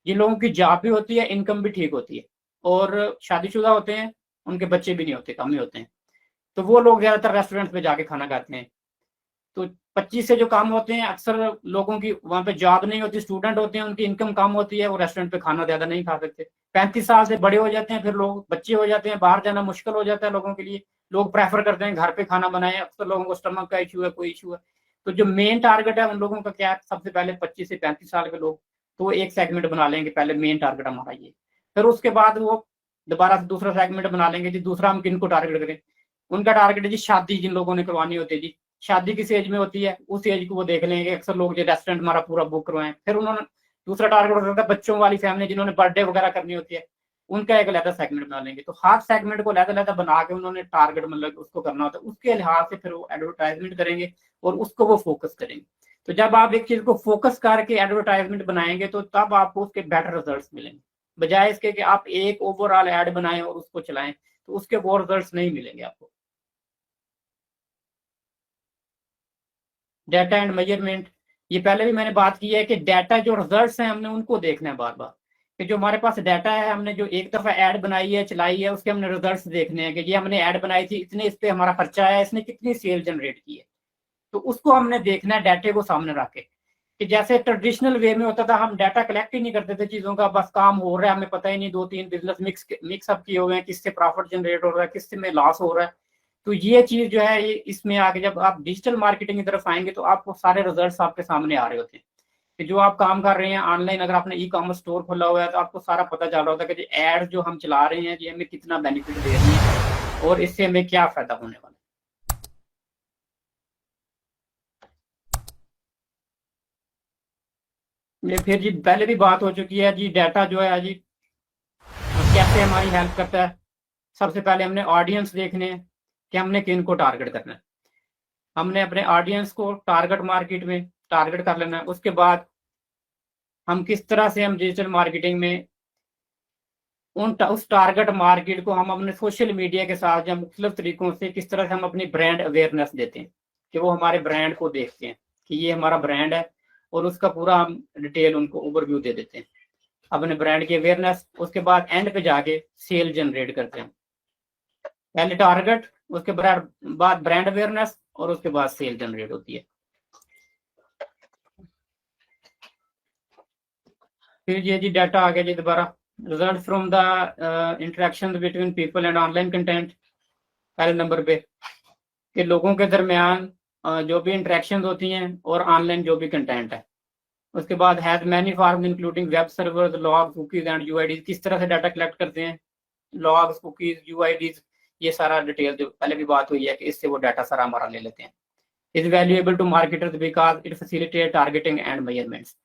जिन लोगों की जॉब भी होती है, इनकम भी ठीक होती है, और शादीशुदा होते हैं, उनके बच्चे भी नहीं होते, कम ही होते हैं। तो वो लोग ज्यादातर रेस्टोरेंट में जाके खाना खाते हैं। तो 25 से जो काम होते हैं, अक्सर लोगों की वहां पे जॉब नहीं होती, स्टूडेंट होते हैं, उनकी इनकम कम होती है, वो रेस्टोरेंट पे खाना ज्यादा नहीं खा सकते। 35 साल से बड़े हो जाते हैं, फिर लोग बच्चे हो जाते हैं, बाहर जाना मुश्किल हो जाता है लोगों के लिए, लोग प्रेफर करते हैं घर पे खाना बनाए, अक्सर लोगों को स्टमक का इशू है, कोई इशू है। तो जो मेन टारगेट है उन लोगों का क्या है, सबसे पहले 25 से 35 साल के लोग, तो वो एक सेगमेंट बना लेंगे, पहले मेन टारगेट हमारा ये। फिर उसके बाद वो दोबारा से दूसरा सेगमेंट बना लेंगे जी, दूसरा हम किनको टारगेट करें। उनका टारगेट है जी शादी, जिन लोगों ने करवानी होती है जी, शादी किस एज में होती है, उस एज को वो देख लेंगे। अक्सर लोग जो रेस्टोरेंट हमारा पूरा बुक करवाएं, फिर उन्होंने दूसरा टारगेट हो सकता है बच्चों वाली फैमिली जिन्होंने बर्थडे वगैरह करनी होती है, उनका एक अलग सेगमेंट बना लेंगे। तो हर सेगमेंट को अलग बना के उन्होंने टारगेट मतलब उसको करना होता है, उसके लिहाज से फिर वो एडवर्टाइजमेंट करेंगे और उसको वो फोकस करेंगे। तो जब आप एक चीज को फोकस करके एडवर्टाइजमेंट बनाएंगे तो तब आपको उसके बेटर रिजल्ट मिलेंगे, बजाय इसके कि आप एक ओवरऑल एड बनाएं और उसको चलाएं, तो उसके वो रिजल्ट नहीं मिलेंगे आपको। डाटा एंड मेजरमेंट, ये पहले भी मैंने बात की है कि डाटा जो रिजल्ट्स हैं हमने उनको देखना है बार बार, कि जो हमारे पास डाटा है, हमने जो एक दफा ऐड बनाई है, चलाई है, उसके हमने रिजल्ट्स देखने हैं कि ये हमने ऐड बनाई थी, इतने इस पे हमारा खर्चा आया, इसने कितनी सेल जनरेट की है। तो उसको हमने देखना है डाटे को सामने रख के, कि जैसे ट्रेडिशनल वे में होता था, हम डाटा कलेक्ट ही नहीं करते थे चीजों का, बस काम हो रहा है, हमें पता ही नहीं, 2-3 बिजनेस मिक्सअप किए हुए हैं, किससे प्रॉफिट जनरेट हो रहा है, किससे में लॉस हो रहा है। तो ये चीज जो है, ये इसमें आके जब आप डिजिटल मार्केटिंग की तरफ आएंगे तो आपको सारे रिजल्ट्स आपके सामने आ रहे होते हैं, कि जो आप काम कर रहे हैं ऑनलाइन, अगर आपने ई कॉमर्स स्टोर खोला हुआ है तो आपको सारा पता चल रहा होता है कि एड जो हम चला रहे हैं ये हमें कितना बेनिफिट दे रही है और इससे हमें क्या फायदा होने वाला है। ये फिर जी पहले भी बात हो चुकी है जी, डाटा जो है जी कैसे हमारी हेल्प करता है। सबसे पहले हमने ऑडियंस देखने हैं कि हमने किन को टारगेट करना है। हमने अपने ऑडियंस को टारगेट मार्केट में टारगेट कर लेना है। उसके बाद हम किस तरह से हम डिजिटल मार्केटिंग में उस टारगेट मार्केट को हम अपने सोशल मीडिया के साथ या मुख्तलिफ तरीकों से किस तरह से हम अपनी ब्रांड अवेयरनेस देते हैं, कि वो हमारे ब्रांड को देखते हैं कि ये हमारा ब्रांड है, और उसका पूरा हम डिटेल उनको ओवरव्यू दे देते हैं, अपने ब्रांड की अवेयरनेस। उसके बाद एंड पे जाके सेल जनरेट करते हैं। पहले टारगेट, उसके बाद ब्रांड अवेयरनेस, और उसके बाद सेल जनरेट होती है। फिर ये जी डाटा आ गया जी दोबारा, result from the interaction between people and online content. पहले नंबर पे कि लोगों के दरमियान जो भी इंटरेक्शन होती हैं और ऑनलाइन जो भी कंटेंट है। उसके बाद has many form including web servers, log, cookies and UIDs. किस तरह से डाटा कलेक्ट करते हैं, लॉग्स, कुकीज, यूआईडीज, ये सारा डिटेल जो पहले भी बात हुई है कि इससे वो डाटा सारा हमारा ले लेते हैं। Is valuable to marketers because it facilitate targeting and measurements.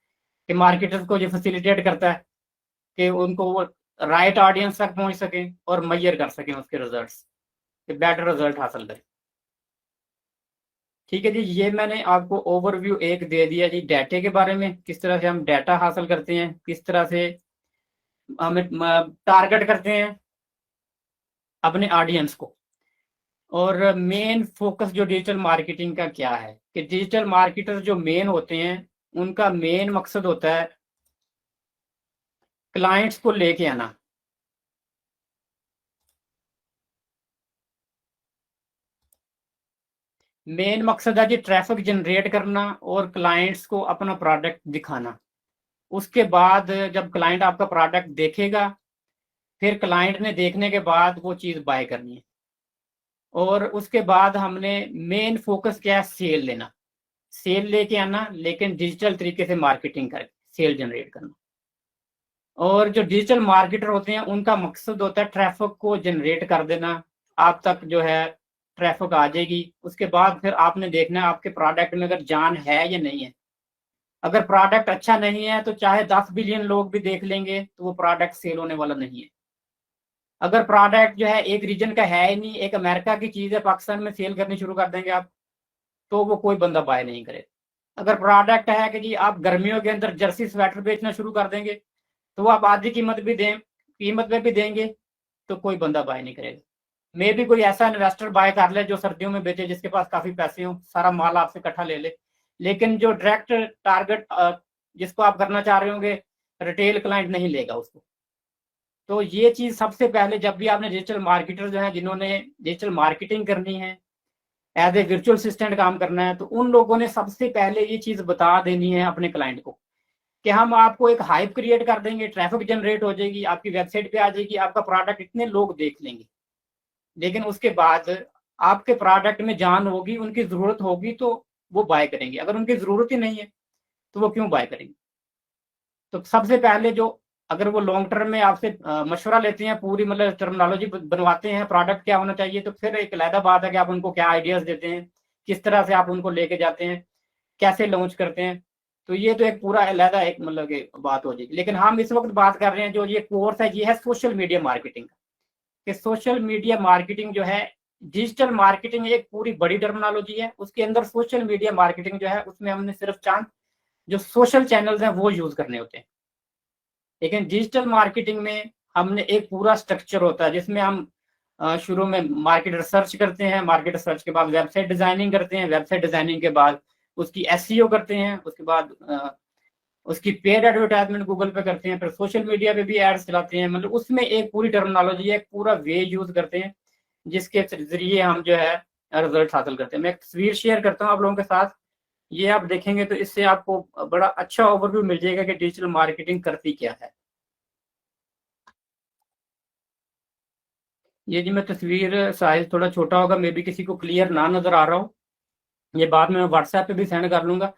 कि मार्केटर्स को जो फैसिलिटेट करता है कि उनको वो राइट ऑडियंस तक पहुंच सकें और मैयर कर सकें उसके रिजल्ट्स, कि बेटर रिजल्ट हासिल करें। ठीक है जी, ये मैंने आपको ओवरव्यू एक दे दिया जी डाटे के बारे में, किस तरह से हम डाटा हासिल करते हैं, किस तरह से हमें टारगेट करते हैं अपने ऑडियंस को। और मेन फोकस जो डिजिटल मार्केटिंग का क्या है, कि डिजिटल मार्केटर जो मेन होते हैं उनका मेन मकसद होता है क्लाइंट्स को लेके आना। मेन मकसद है जी ट्रैफिक जनरेट करना और क्लाइंट्स को अपना प्रोडक्ट दिखाना। उसके बाद जब क्लाइंट आपका प्रोडक्ट देखेगा, फिर क्लाइंट ने देखने के बाद वो चीज़ बाय करनी है। और उसके बाद हमने मेन फोकस क्या है, सेल लेना, सेल लेके आना, लेकिन डिजिटल तरीके से मार्केटिंग करके सेल जनरेट करना। और जो डिजिटल मार्केटर होते हैं उनका मकसद होता है ट्रैफिक को जनरेट कर देना, आप तक जो है ट्रैफिक आ जाएगी। उसके बाद फिर आपने देखना है आपके प्रोडक्ट में अगर जान है या नहीं है। अगर प्रोडक्ट अच्छा नहीं है तो चाहे 10 बिलियन लोग भी देख लेंगे तो वो प्रोडक्ट सेल होने वाला नहीं है। अगर प्रोडक्ट जो है एक रीजन का है ही नहीं, एक अमेरिका की चीज है, पाकिस्तान में सेल करनी शुरू कर देंगे आप, तो वो कोई बंदा बाय नहीं करेगा। अगर प्रोडक्ट है कि जी आप गर्मियों के अंदर जर्सी स्वेटर बेचना शुरू कर देंगे, तो वो आप आधी कीमत में भी देंगे, तो कोई बंदा बाय नहीं करेगा। मे भी कोई ऐसा इन्वेस्टर बाय कर ले जो सर्दियों में बेचे, जिसके पास काफी पैसे हो, सारा माल आपसे इकट्ठा ले ले। लेकिन जो डायरेक्ट टारगेट जिसको आप करना चाह रहे होंगे, रिटेल क्लाइंट नहीं लेगा उसको। तो ये चीज सबसे पहले, जब भी आपने डिजिटल मार्केटर जो है जिन्होंने डिजिटल मार्केटिंग करनी है, एज ए वर्चुअल असिस्टेंट काम करना है, तो उन लोगों ने सबसे पहले ये चीज बता देनी है अपने क्लाइंट को कि हम आपको एक हाइप क्रिएट कर देंगे, ट्रैफिक जनरेट हो जाएगी, आपकी वेबसाइट पे आ जाएगी, आपका प्रोडक्ट इतने लोग देख लेंगे। लेकिन उसके बाद आपके प्रोडक्ट में जान होगी, उनकी जरूरत होगी तो वो बाय करेंगे। अगर उनकी जरूरत ही नहीं है तो वो क्यों बाय करेंगे। तो सबसे पहले जो, अगर वो लॉन्ग टर्म में आपसे मशवरा लेते हैं, पूरी मतलब टर्मिनोलॉजी बनवाते हैं प्रोडक्ट क्या होना चाहिए, तो फिर एक अलग बात है कि आप उनको क्या आइडियाज देते हैं, किस तरह से आप उनको लेके जाते हैं, कैसे लॉन्च करते हैं। तो ये तो एक पूरा अलग एक मतलब की बात हो जाएगी। लेकिन हम इस वक्त बात कर रहे हैं, जो ये कोर्स है ये है सोशल मीडिया मार्केटिंग का। कि सोशल मीडिया मार्केटिंग जो है, डिजिटल मार्केटिंग एक पूरी बड़ी टर्मिनोलॉजी है, उसके अंदर सोशल मीडिया मार्केटिंग जो है उसमें हमने सिर्फ चांद जो सोशल चैनल्स हैं वो यूज करने होते हैं। लेकिन डिजिटल मार्केटिंग में हमने एक पूरा स्ट्रक्चर होता है जिसमें हम शुरू में मार्केट रिसर्च करते हैं, मार्केट रिसर्च के बाद वेबसाइट डिजाइनिंग करते हैं, वेबसाइट डिजाइनिंग के बाद उसकी एसईओ करते हैं, उसके बाद उसकी पेड एडवर्टाइजमेंट गूगल पे करते हैं, फिर सोशल मीडिया पे भी एड्स चलाते हैं। मतलब उसमें एक पूरी टर्मिनोलॉजी है, एक पूरा वे यूज करते हैं जिसके जरिए हम जो है रिजल्ट हासिल करते हैं। मैं एक तस्वीर शेयर करता हूँ आप लोगों के साथ, ये आप देखेंगे तो इससे आपको बड़ा अच्छा ओवरव्यू मिल जाएगा कि डिजिटल मार्केटिंग करती क्या है। ये जी मैं तस्वीर, साइज थोड़ा छोटा होगा, मे बी किसी को क्लियर ना नजर आ रहा हो, ये बाद में मैं व्हाट्सएप पे भी सेंड कर लूंगा,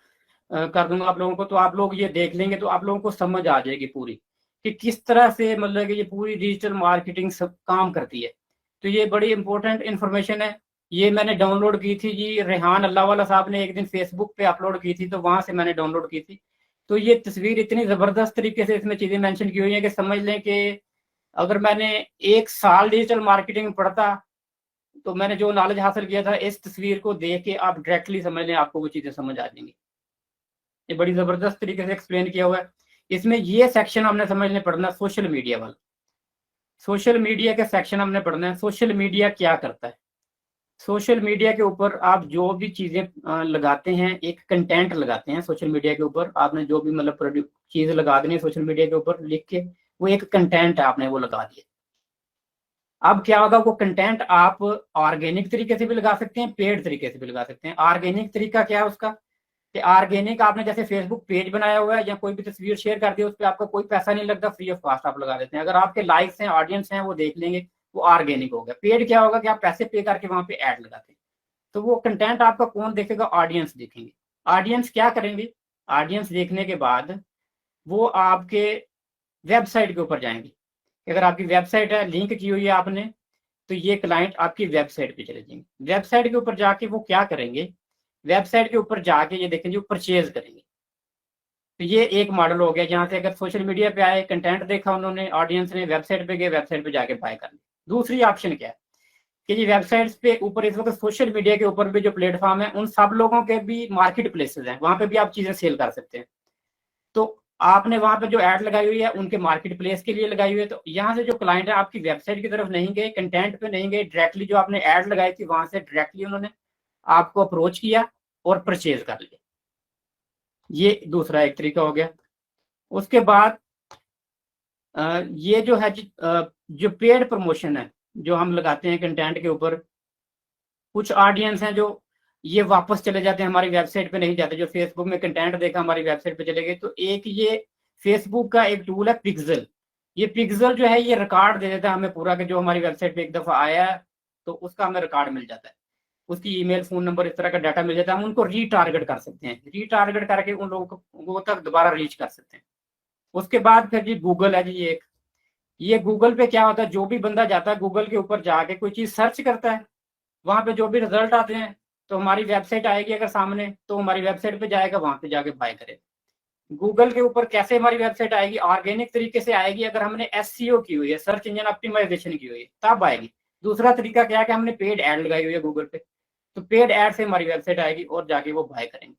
कर दूंगा आप लोगों को, तो आप लोग ये देख लेंगे तो आप लोगों को समझ आ जाएगी पूरी कि किस तरह से मतलब कि ये पूरी डिजिटल मार्केटिंग सब काम करती है। तो ये बड़ी इंपॉर्टेंट इन्फॉर्मेशन है। ये मैंने डाउनलोड की थी जी, रेहान अल्लाह वाला साहब ने एक दिन फेसबुक पे अपलोड की थी, तो वहां से मैंने डाउनलोड की थी। तो ये तस्वीर इतनी जबरदस्त तरीके से इसमें चीजें मेंशन की हुई है कि समझ लें कि अगर मैंने 1 साल डिजिटल मार्केटिंग में पढ़ता तो मैंने जो नॉलेज हासिल किया था, इस तस्वीर को देख के आप डायरेक्टली समझ लें, आपको वो चीजें समझ आ जाएंगी। ये बड़ी जबरदस्त तरीके से एक्सप्लेन किया हुआ है। इसमें ये सेक्शन हमने समझने पढ़ना, सोशल मीडिया वाला, सोशल मीडिया के सेक्शन हमने पढ़ना है। सोशल मीडिया क्या करता है? सोशल मीडिया के ऊपर आप जो भी चीजें लगाते हैं, एक कंटेंट लगाते हैं सोशल मीडिया के ऊपर, आपने जो भी मतलब प्रोड्यूस चीज लगा देनी है सोशल मीडिया के ऊपर लिख के, वो एक कंटेंट है, आपने वो लगा दिया। अब क्या होगा, वो कंटेंट आप ऑर्गेनिक तरीके से भी लगा सकते हैं, पेड तरीके से भी लगा सकते हैं। ऑर्गेनिक तरीका क्या है उसका, कि ऑर्गेनिक आपने जैसे फेसबुक पेज बनाया हुआ है या कोई भी तस्वीर शेयर कर दी, उस पर आपका कोई पैसा नहीं लगता, फ्री ऑफ कॉस्ट आप लगा देते हैं। अगर आपके लाइक्स हैं, ऑडियंस हैं, वो देख लेंगे, वो ऑर्गेनिक हो गया। पेड क्या होगा कि आप पैसे पे करके वहां पे ऐड लगाते हैं, तो वो कंटेंट आपका कौन देखेगा? ऑडियंस देखेंगे। ऑडियंस क्या करेंगे? ऑडियंस देखने के बाद वो आपके वेबसाइट के ऊपर जाएंगे। अगर आपकी वेबसाइट है, लिंक की हुई है आपने, तो ये क्लाइंट आपकी वेबसाइट पे चले जाएंगे। वेबसाइट के ऊपर जाके वो क्या करेंगे? वेबसाइट के ऊपर जाके ये देखेंगे, वो परचेज करेंगे। तो ये एक मॉडल हो गया जहां से अगर सोशल मीडिया पे आए, कंटेंट देखा उन्होंने, ऑडियंस ने, वेबसाइट पे गए, वेबसाइट पे जाके बाय कर लिया। दूसरी ऑप्शन क्या है कि जी वेबसाइट्स पे ऊपर इस वक्त सोशल मीडिया के ऊपर भी जो प्लेटफॉर्म है, उन सब लोगों के भी मार्केट प्लेसेस हैं, वहां पे भी आप चीजें सेल कर सकते हैं। तो आपने वहां पे जो एड लगाई हुई है उनके मार्केट प्लेस के लिए लगाई हुई है, तो यहाँ से जो क्लाइंट है आपकी वेबसाइट की तरफ नहीं गए, कंटेंट पे नहीं गए, डायरेक्टली जो आपने एड लगाई थी वहां से डायरेक्टली उन्होंने आपको अप्रोच किया और परचेज कर लिया। ये दूसरा एक तरीका हो गया। उसके बाद ये जो है जो पेड प्रमोशन है जो हम लगाते हैं कंटेंट के ऊपर, कुछ ऑडियंस हैं जो ये वापस चले जाते हैं, हमारी वेबसाइट पे नहीं जाते, जो फेसबुक में कंटेंट देखा हमारी वेबसाइट पे चले गए। तो एक ये फेसबुक का एक टूल है पिक्सल। ये पिक्सल जो है ये रिकॉर्ड दे देता है हमें पूरा, कि जो हमारी वेबसाइट पे एक दफा आया है तो उसका हमें रिकॉर्ड मिल जाता है, उसकी ईमेल, फोन नंबर, इस तरह का डाटा मिल जाता है। हम उनको रीटारगेट कर सकते हैं, रीटारगेट करके उन लोगों को तक दोबारा रीच कर सकते हैं। उसके बाद फिर जी गूगल है जी एक, ये गूगल पे क्या होता है, जो भी बंदा जाता है गूगल के ऊपर जाके कोई चीज सर्च करता है, वहां पे जो भी रिजल्ट आते हैं, तो हमारी वेबसाइट आएगी अगर सामने, तो हमारी वेबसाइट पे जाएगा, वहां पे जाके बाय करेगा। गूगल के ऊपर कैसे हमारी वेबसाइट आएगी? ऑर्गेनिक तरीके से आएगी, अगर हमने एसईओ की हुई है, सर्च इंजन ऑप्टिमाइजेशन की हुई है, तब आएगी। दूसरा तरीका क्या है कि हमने पेड एड लगाई हुई है गूगल पे, तो पेड एड से हमारी वेबसाइट आएगी और जाके वो बाय करेंगे।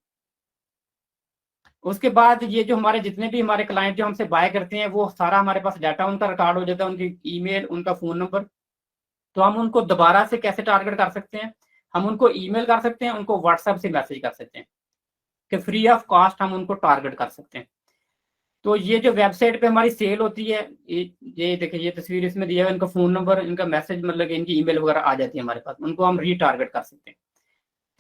उसके बाद ये जो हमारे जितने भी हमारे क्लाइंट जो हमसे बाय करते हैं, वो सारा हमारे पास डाटा उनका रिकॉर्ड हो जाता है, उनकी ईमेल, उनका फोन नंबर। तो हम उनको दोबारा से कैसे टारगेट कर सकते हैं? हम उनको ईमेल कर सकते हैं, उनको व्हाट्सएप से मैसेज कर सकते हैं कि फ्री ऑफ कॉस्ट हम उनको टारगेट कर सकते हैं। तो ये जो वेबसाइट पे हमारी सेल होती है, ये देखिए, ये तस्वीर इसमें दिया है, इनका फोन नंबर, इनका मैसेज, मतलब इनकी ईमेल वगैरह आ जाती है हमारे पास, उनको हम रीटारगेट कर सकते हैं।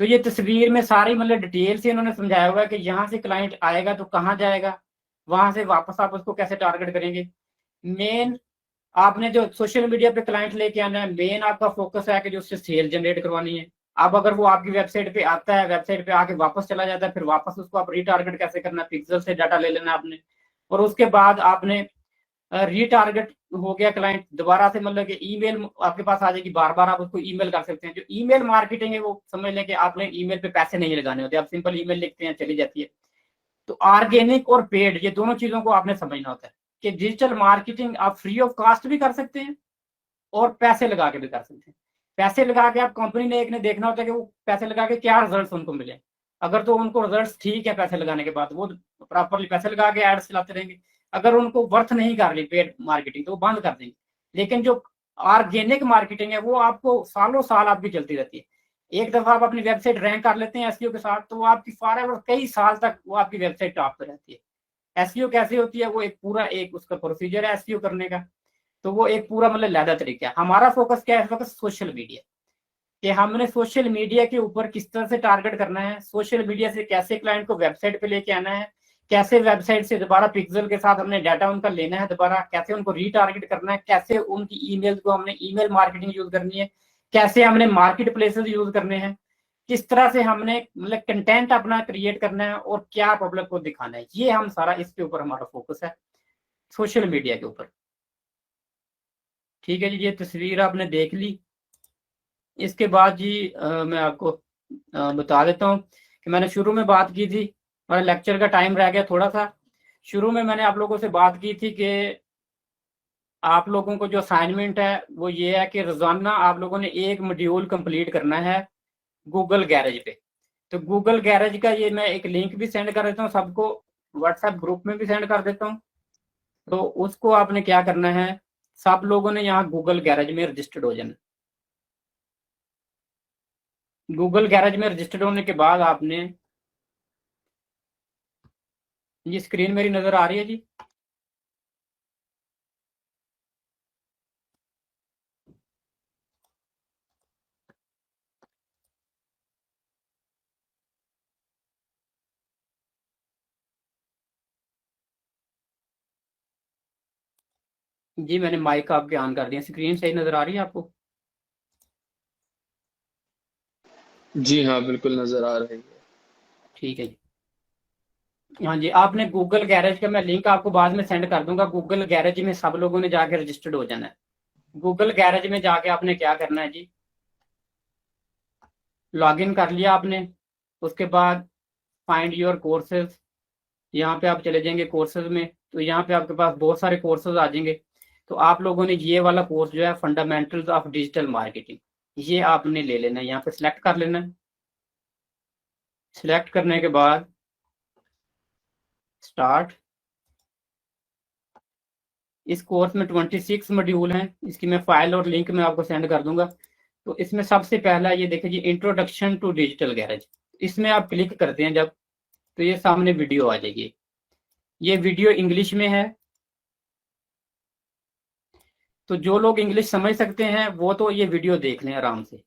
तो ये तस्वीर में सारी मतलब डिटेल से इन्होंने समझाया हुआ है कि यहाँ से क्लाइंट आएगा तो कहाँ जाएगा, वहां से वापस आप उसको कैसे टारगेट करेंगे। मेन आपने जो सोशल मीडिया पे क्लाइंट लेके आना है, मेन आपका फोकस है कि जो उससे सेल जनरेट करवानी है। अब अगर वो आपकी वेबसाइट पे आता है, वेबसाइट पे आके वापस चला जाता है, फिर वापस उसको आप रीटारगेट कैसे करना है, पिक्सल से डाटा ले लेना आपने, और उसके बाद आपने रीटारगेट हो गया क्लाइंट, दोबारा से मतलब कि ईमेल आपके पास आ जाएगी, बार बार आप उसको ईमेल कर सकते हैं। जो ईमेल मार्केटिंग है वो समझ लें कि आपने ईमेल पे पैसे नहीं लगाने होते, आप सिंपल ईमेल लिखते हैं, चली जाती है। तो ऑर्गेनिक और पेड, ये दोनों चीजों को आपने समझना होता है कि डिजिटल मार्केटिंग आप फ्री ऑफ कॉस्ट भी कर सकते हैं और पैसे लगा के भी कर सकते हैं। पैसे लगा के आप, कंपनी ने एक ने देखना होता है कि वो पैसे लगा के क्या रिजल्ट उनको मिले। अगर तो उनको रिजल्ट ठीक है पैसे लगाने के बाद, वो प्रॉपरली पैसे लगा के एड्स चलाते रहेंगे। अगर उनको वर्थ नहीं कर रही पेड मार्केटिंग, तो वो बंद कर देंगे। लेकिन जो ऑर्गेनिक मार्केटिंग है वो आपको सालों साल आपकी चलती रहती है। एक दफा आप अपनी वेबसाइट रैंक कर लेते हैं एसईओ के साथ, तो वो आपकी फॉरएवर कई साल तक वो आपकी वेबसाइट टॉप पे रहती है। एसईओ कैसे होती है, वो एक पूरा एक उसका प्रोसीजर है एसईओ करने का। तो वो एक पूरा मतलब लहदा तरीका है। हमारा फोकस क्या है इस वक्त, सोशल मीडिया, कि हमने सोशल मीडिया के ऊपर किस तरह से टारगेट करना है, सोशल मीडिया से कैसे क्लाइंट को वेबसाइट पे लेके आना है, कैसे वेबसाइट से दोबारा पिक्सल के साथ हमने डाटा उनका लेना है दोबारा, कैसे उनको रीटारगेट करना है, कैसे उनकी ईमेल को हमने ईमेल मार्केटिंग यूज करनी है, कैसे हमने मार्केट प्लेसेस यूज करने हैं, किस तरह से हमने मतलब कंटेंट अपना क्रिएट करना है और क्या पब्लिक को दिखाना है। ये हम सारा इसके ऊपर हमारा फोकस है, सोशल मीडिया के ऊपर। ठीक है जी, ये तस्वीर आपने देख ली। इसके बाद जी मैं आपको बता देता हूँ कि मैंने शुरू में बात की थी, हमारा लेक्चर का टाइम रह गया थोड़ा सा। शुरू में मैंने आप लोगों से बात की थी कि आप लोगों को जो असाइनमेंट है वो ये है कि रोजाना आप लोगों ने एक मॉड्यूल कंप्लीट करना है गूगल गैरेज पे। तो गूगल गैरेज का ये मैं एक लिंक भी सेंड कर देता हूँ सबको, व्हाट्सएप ग्रुप में भी सेंड कर देता हूँ। तो उसको आपने क्या करना है, सब लोगों ने यहाँ गूगल गैरेज में रजिस्टर्ड हो जाना। गूगल गैरेज में रजिस्टर्ड होने के बाद आपने, ये स्क्रीन मेरी नजर आ रही है जी? जी मैंने माइक आपके ऑन कर दिया, स्क्रीन सही नजर आ रही है आपको? जी हाँ, बिल्कुल नज़र आ रही है। ठीक है जी। हाँ जी, आपने गूगल गैरेज का मैं लिंक आपको बाद में सेंड कर दूंगा। गूगल गैरेज में सब लोगों ने जाके रजिस्टर्ड हो जाना है। गूगल गैरेज में जाके आपने क्या करना है जी, लॉगिन कर लिया आपने। उसके बाद फाइंड योर कोर्सेज, यहाँ पे आप चले जाएंगे कोर्सेज में, तो यहाँ पे आपके पास बहुत सारे कोर्सेज आ जाएंगे। तो आप लोगों ने ये वाला कोर्स जो है फंडामेंटल्स ऑफ डिजिटल मार्केटिंग, ये आपने ले लेना है, यहाँ पे सिलेक्ट कर लेना है। सिलेक्ट करने के बाद स्टार्ट। इस कोर्स में 26 मॉड्यूल हैं, इसकी मैं फाइल और लिंक मैं आपको सेंड कर दूंगा। तो इसमें सबसे पहला ये देखिए जी, इंट्रोडक्शन टू डिजिटल गैरेज। इसमें आप क्लिक करते हैं जब, तो ये सामने वीडियो आ जाएगी। ये वीडियो इंग्लिश में है, तो जो लोग इंग्लिश समझ सकते हैं वो तो ये वीडियो देख लें आराम से।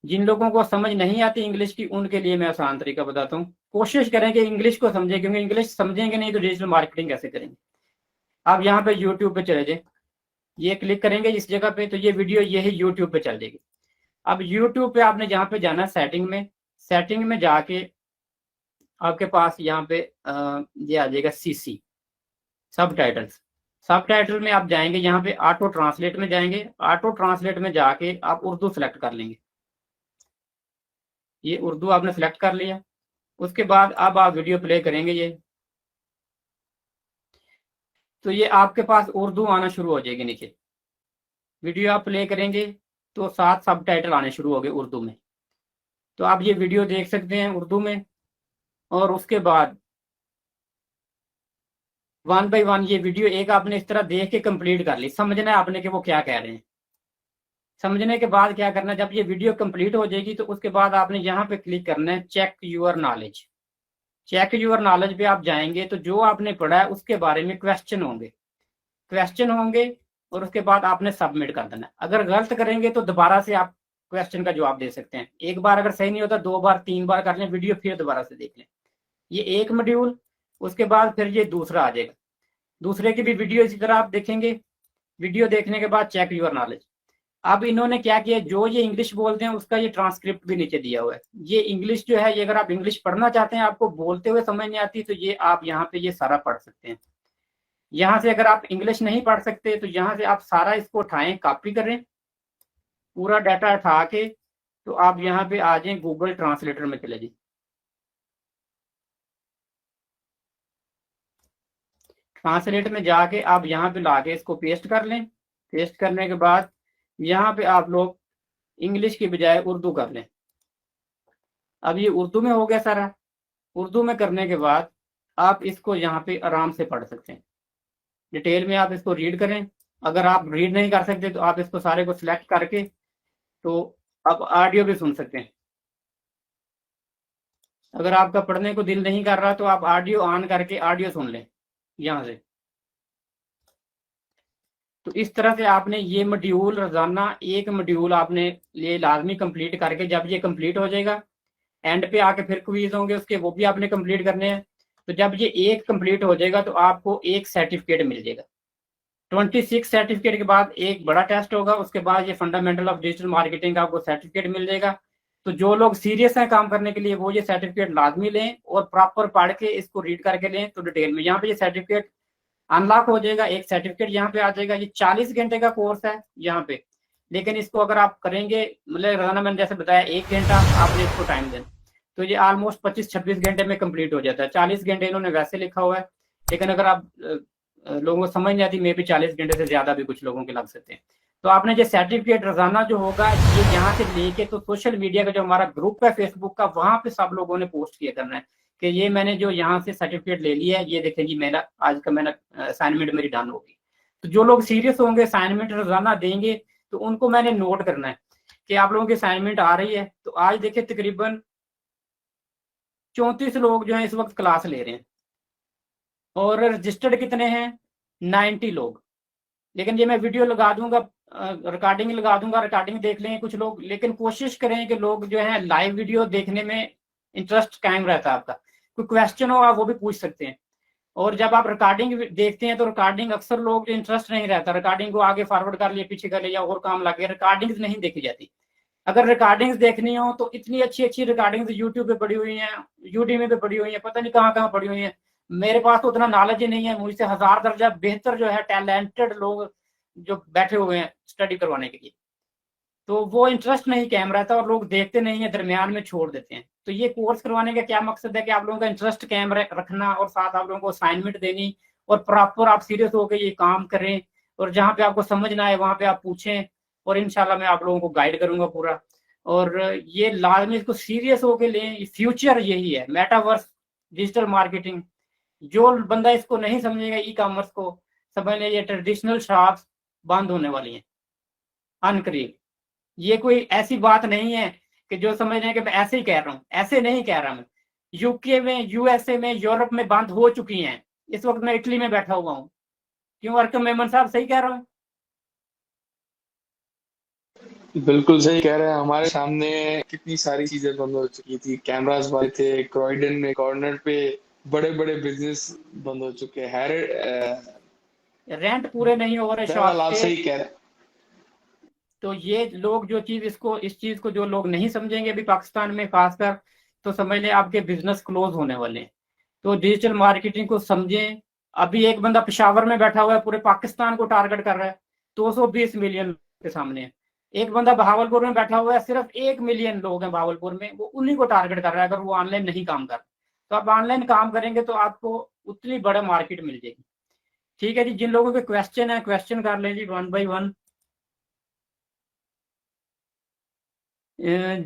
जिन लोगों को समझ नहीं आती इंग्लिश की, उनके लिए मैं आसान तरीका बताता हूँ। कोशिश करें कि इंग्लिश को समझें, क्योंकि इंग्लिश समझेंगे नहीं तो डिजिटल मार्केटिंग कैसे करेंगे। आप यहाँ पे यूट्यूब पे चले जाए, ये क्लिक करेंगे इस जगह पे, तो ये वीडियो यही यूट्यूब पे चल जाएगी। अब यूट्यूब पे आपने जहाँ पे जाना है सेटिंग में, सेटिंग में जाके आपके पास यहाँ पे ये आ जाएगा सीसी, सब टाइटल्स। सब टाइटल में आप जाएंगे, यहाँ पे ऑटो ट्रांसलेट में जाएंगे, ऑटो ट्रांसलेट में जाके आप उर्दू सेलेक्ट कर लेंगे। ये उर्दू आपने सेलेक्ट कर लिया। उसके बाद अब आप वीडियो प्ले करेंगे ये, तो ये आपके पास उर्दू आना शुरू हो जाएगी नीचे। वीडियो आप प्ले करेंगे तो साथ सब टाइटल आने शुरू हो गए उर्दू में। तो आप ये वीडियो देख सकते हैं उर्दू में। और उसके बाद वन बाय वन ये वीडियो एक आपने इस तरह देख के कंप्लीट कर ली, समझना है आपने कि वो क्या कह रहे हैं। समझने के बाद क्या करना है, जब ये वीडियो कंप्लीट हो जाएगी तो उसके बाद आपने यहाँ पे क्लिक करना है check your knowledge. Check your knowledge पे आप जाएंगे तो जो आपने पढ़ा है उसके बारे में क्वेश्चन होंगे, क्वेश्चन होंगे, और उसके बाद आपने सबमिट कर देना है। अगर गलत करेंगे तो दोबारा से आप क्वेश्चन का जवाब दे सकते हैं। एक बार अगर सही नहीं होता, 2 बार 3 बार कर लें वीडियो, फिर दोबारा से देख लें। ये एक मॉड्यूल। उसके बाद फिर ये दूसरा आ जाएगा, दूसरे की भी वीडियो इसी तरह आप देखेंगे। वीडियो देखने के बाद चेक यूर नॉलेज। अब इन्होंने क्या किया, जो ये इंग्लिश बोलते हैं उसका ये ट्रांसक्रिप्ट भी नीचे दिया हुआ है। ये इंग्लिश जो है, ये अगर आप इंग्लिश पढ़ना चाहते हैं, आपको बोलते हुए समझ नहीं आती, तो ये आप यहाँ पे ये सारा पढ़ सकते हैं। यहाँ से अगर आप इंग्लिश नहीं पढ़ सकते तो यहाँ से आप सारा इसको उठाएं, कॉपी करें, पूरा डाटा उठा के, तो आप यहाँ पे आ जाए गूगल ट्रांसलेटर में चले जाए। ट्रांसलेट में जाके आप यहाँ पे लाके इसको पेस्ट कर लें। पेस्ट करने के बाद यहाँ पे आप लोग इंग्लिश की बजाय उर्दू कर लें। अब ये उर्दू में हो गया सारा। उर्दू में करने के बाद आप इसको यहाँ पे आराम से पढ़ सकते हैं, डिटेल में आप इसको रीड करें। अगर आप रीड नहीं कर सकते तो आप इसको सारे को सिलेक्ट करके तो आप ऑडियो भी सुन सकते हैं। अगर आपका पढ़ने को दिल नहीं कर रहा तो आप ऑडियो ऑन करके ऑडियो सुन लें। यहाँ से। तो इस तरह से आपने ये मॉड्यूल रोजाना एक मॉड्यूल आपने ये लाजमी कंप्लीट करके, जब ये कंप्लीट हो जाएगा एंड पे आके फिर क्विज होंगे उसके, वो भी आपने कंप्लीट करने हैं। तो जब ये एक कंप्लीट हो जाएगा तो आपको एक सर्टिफिकेट मिल जाएगा। 26 सर्टिफिकेट के बाद एक बड़ा टेस्ट होगा, उसके बाद ये फंडामेंटल ऑफ डिजिटल मार्केटिंग का आपको सर्टिफिकेट मिल जाएगा। तो जो लोग सीरियस हैं काम करने के लिए वो ये सर्टिफिकेट लाजमी लें और प्रॉपर पढ़ के इसको रीड करके लें। तो डिटेल में यहाँ पे ये सर्टिफिकेट अनलॉक हो जाएगा, एक सर्टिफिकेट यहाँ पे आ जाएगा। ये 40 घंटे का कोर्स है यहाँ पे, लेकिन इसको अगर आप करेंगे, मतलब रोजाना मैंने जैसे बताया 1 घंटा आपने इसको टाइम देना, तो ये ऑलमोस्ट 25-26 घंटे में कंप्लीट हो जाता है। 40 घंटे इन्होंने वैसे लिखा हुआ है, लेकिन अगर आप लोगों को समझ नहीं आती, मे भी 40 घंटे से ज्यादा भी कुछ लोगों के लग सकते हैं। तो आपने जो सर्टिफिकेट रोजाना जो होगा ये यहाँ से लेके तो सोशल मीडिया का जो हमारा ग्रुप है फेसबुक का, वहां पे सब लोगों ने पोस्ट किया करना है कि ये मैंने जो यहाँ से सर्टिफिकेट ले लिया है, ये देखें जी मेरा आज का मैंने असाइनमेंट मेरी डन होगी। तो जो लोग सीरियस होंगे असाइनमेंट रोजाना देंगे तो उनको मैंने नोट करना है कि आप लोगों की असाइनमेंट आ रही है। तो आज देखिए तकरीबन 34 लोग जो है इस वक्त क्लास ले रहे हैं और रजिस्टर्ड कितने हैं, 90 लोग। लेकिन ये मैं वीडियो लगा दूंगा, रिकॉर्डिंग लगा दूंगा, रिकॉर्डिंग देख लेंगे कुछ लोग, लेकिन कोशिश करें कि लोग जो है लाइव वीडियो देखने में इंटरेस्ट कायम रहता है आपका। कोई क्वेश्चन हो आप वो भी पूछ सकते हैं। और जब आप रिकॉर्डिंग देखते हैं तो रिकॉर्डिंग अक्सर लोग जो इंटरेस्ट नहीं रहता, रिकॉर्डिंग को आगे फॉरवर्ड कर लिया, पीछे कर लिया, और काम लगे, रिकॉर्डिंग्स नहीं देखी जाती। अगर रिकॉर्डिंग्स देखनी हो तो इतनी अच्छी अच्छी रिकॉर्डिंग्स यूट्यूब पे पड़ी हुई हैं, यूडीमी पे पड़ी हुई हैं, पता नहीं कहाँ कहाँ पड़ी हुई हैं। मेरे पास तो उतना नॉलेज ही नहीं है, मुझसे 1000 दर्जा बेहतर जो है टैलेंटेड लोग जो बैठे हुए हैं स्टडी करवाने के लिए, तो वो इंटरेस्ट नहीं कायम रहता और लोग देखते नहीं है, दरमियान में छोड़ देते हैं। तो ये कोर्स करवाने का क्या मकसद है कि आप लोगों का इंटरेस्ट कायम रखना और साथ आप लोगों को असाइनमेंट देनी और प्रॉपर आप सीरियस होकर ये काम करें, और जहाँ पे आपको समझ ना आए वहां पे आप पूछें, और इंशाल्लाह मैं आप लोगों को गाइड करूंगा पूरा। और ये लाजमी इसको सीरियस होकर लें, फ्यूचर यही है, मेटावर्स, डिजिटल मार्केटिंग। जो बंदा इसको नहीं समझेगा ई कॉमर्स को, समझ लें ये ट्रेडिशनल शॉप्स बंद होने वाली हैं अनकरीब। ये कोई ऐसी बात नहीं है कि जो समझ रहे हैं कि मैं ऐसे ही कह रहा हूँ, ऐसे नहीं कह रहा मैं। यूके में, यूएसए में, यूरोप में बंद हो चुकी हैं। इस वक्त मैं इटली में बैठा हुआ हूँ। क्यों अरकम मेमन साहब, सही कह रहा हूँ? बिल्कुल सही कह रहे हैं। हमारे सामने कितनी सारी चीजें बंद हो चुकी थी, कैमरास बंद थे, क्रॉयडन में कॉर्नर पे बड़े बड़े बिजनेस बंद हो चुके हैं। रेंट पूरे नहीं हो रहे शॉप बहरहाल आप के। सही कह रहे हैं। तो ये लोग जो चीज इस चीज को जो लोग नहीं समझेंगे अभी पाकिस्तान में खासकर, तो समझ लें आपके बिजनेस क्लोज होने वाले हैं। तो डिजिटल मार्केटिंग को समझें। अभी एक बंदा पेशावर में बैठा हुआ है, पूरे पाकिस्तान को टारगेट कर रहा है, 220 मिलियन के सामने है। एक बंदा बहावलपुर में बैठा हुआ है, सिर्फ 1 मिलियन लोग हैं बहावलपुर में, वो उन्हीं को टारगेट कर रहा है अगर वो ऑनलाइन नहीं काम कर। तो आप ऑनलाइन काम करेंगे तो आपको उतनी बड़ा मार्केट मिल जाएगी। ठीक है जी, जिन लोगों के क्वेश्चन है क्वेश्चन कर लें जी, 1 बाय 1।